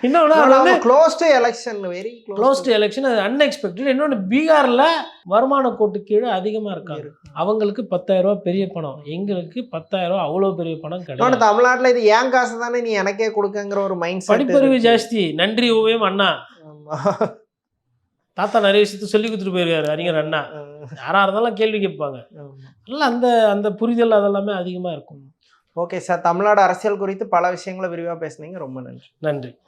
இன்னொன்று close to election, very close to election, அது அன்எக்ஸ்பெக்டட். இன்னொன்று பீகாரில் வருமான கோட்டு கீழே அதிகமாக இருக்காங்க, அவங்களுக்கு 10,000 ரூபா பெரிய பணம், எங்களுக்கு 10,000 ரூபா அவ்வளோ பெரிய பணம் கிடையாது. தமிழ்நாட்டில் இது ஏன் காசு தானே நீ எனக்கே கொடுக்கங்கிற ஒரு மைண்ட் செட். படிப்பறிவு ஜாஸ்தி, நன்றி ஓவியம் அண்ணா. தாத்தா நிறைய விஷயத்த சொல்லி கொடுத்துட்டு போயிருக்காரு அறிஞர் அண்ணா. யாராக இருந்தாலும் கேள்வி கேட்பாங்க. இல்லை அந்த அந்த புரிதல் அதெல்லாமே அதிகமாக இருக்கும். ஓகே சார், தமிழ்நாடு அரசியல் குறித்து பல விஷயங்களை விரிவாக பேசுனீங்க, ரொம்ப நன்றி. நன்றி.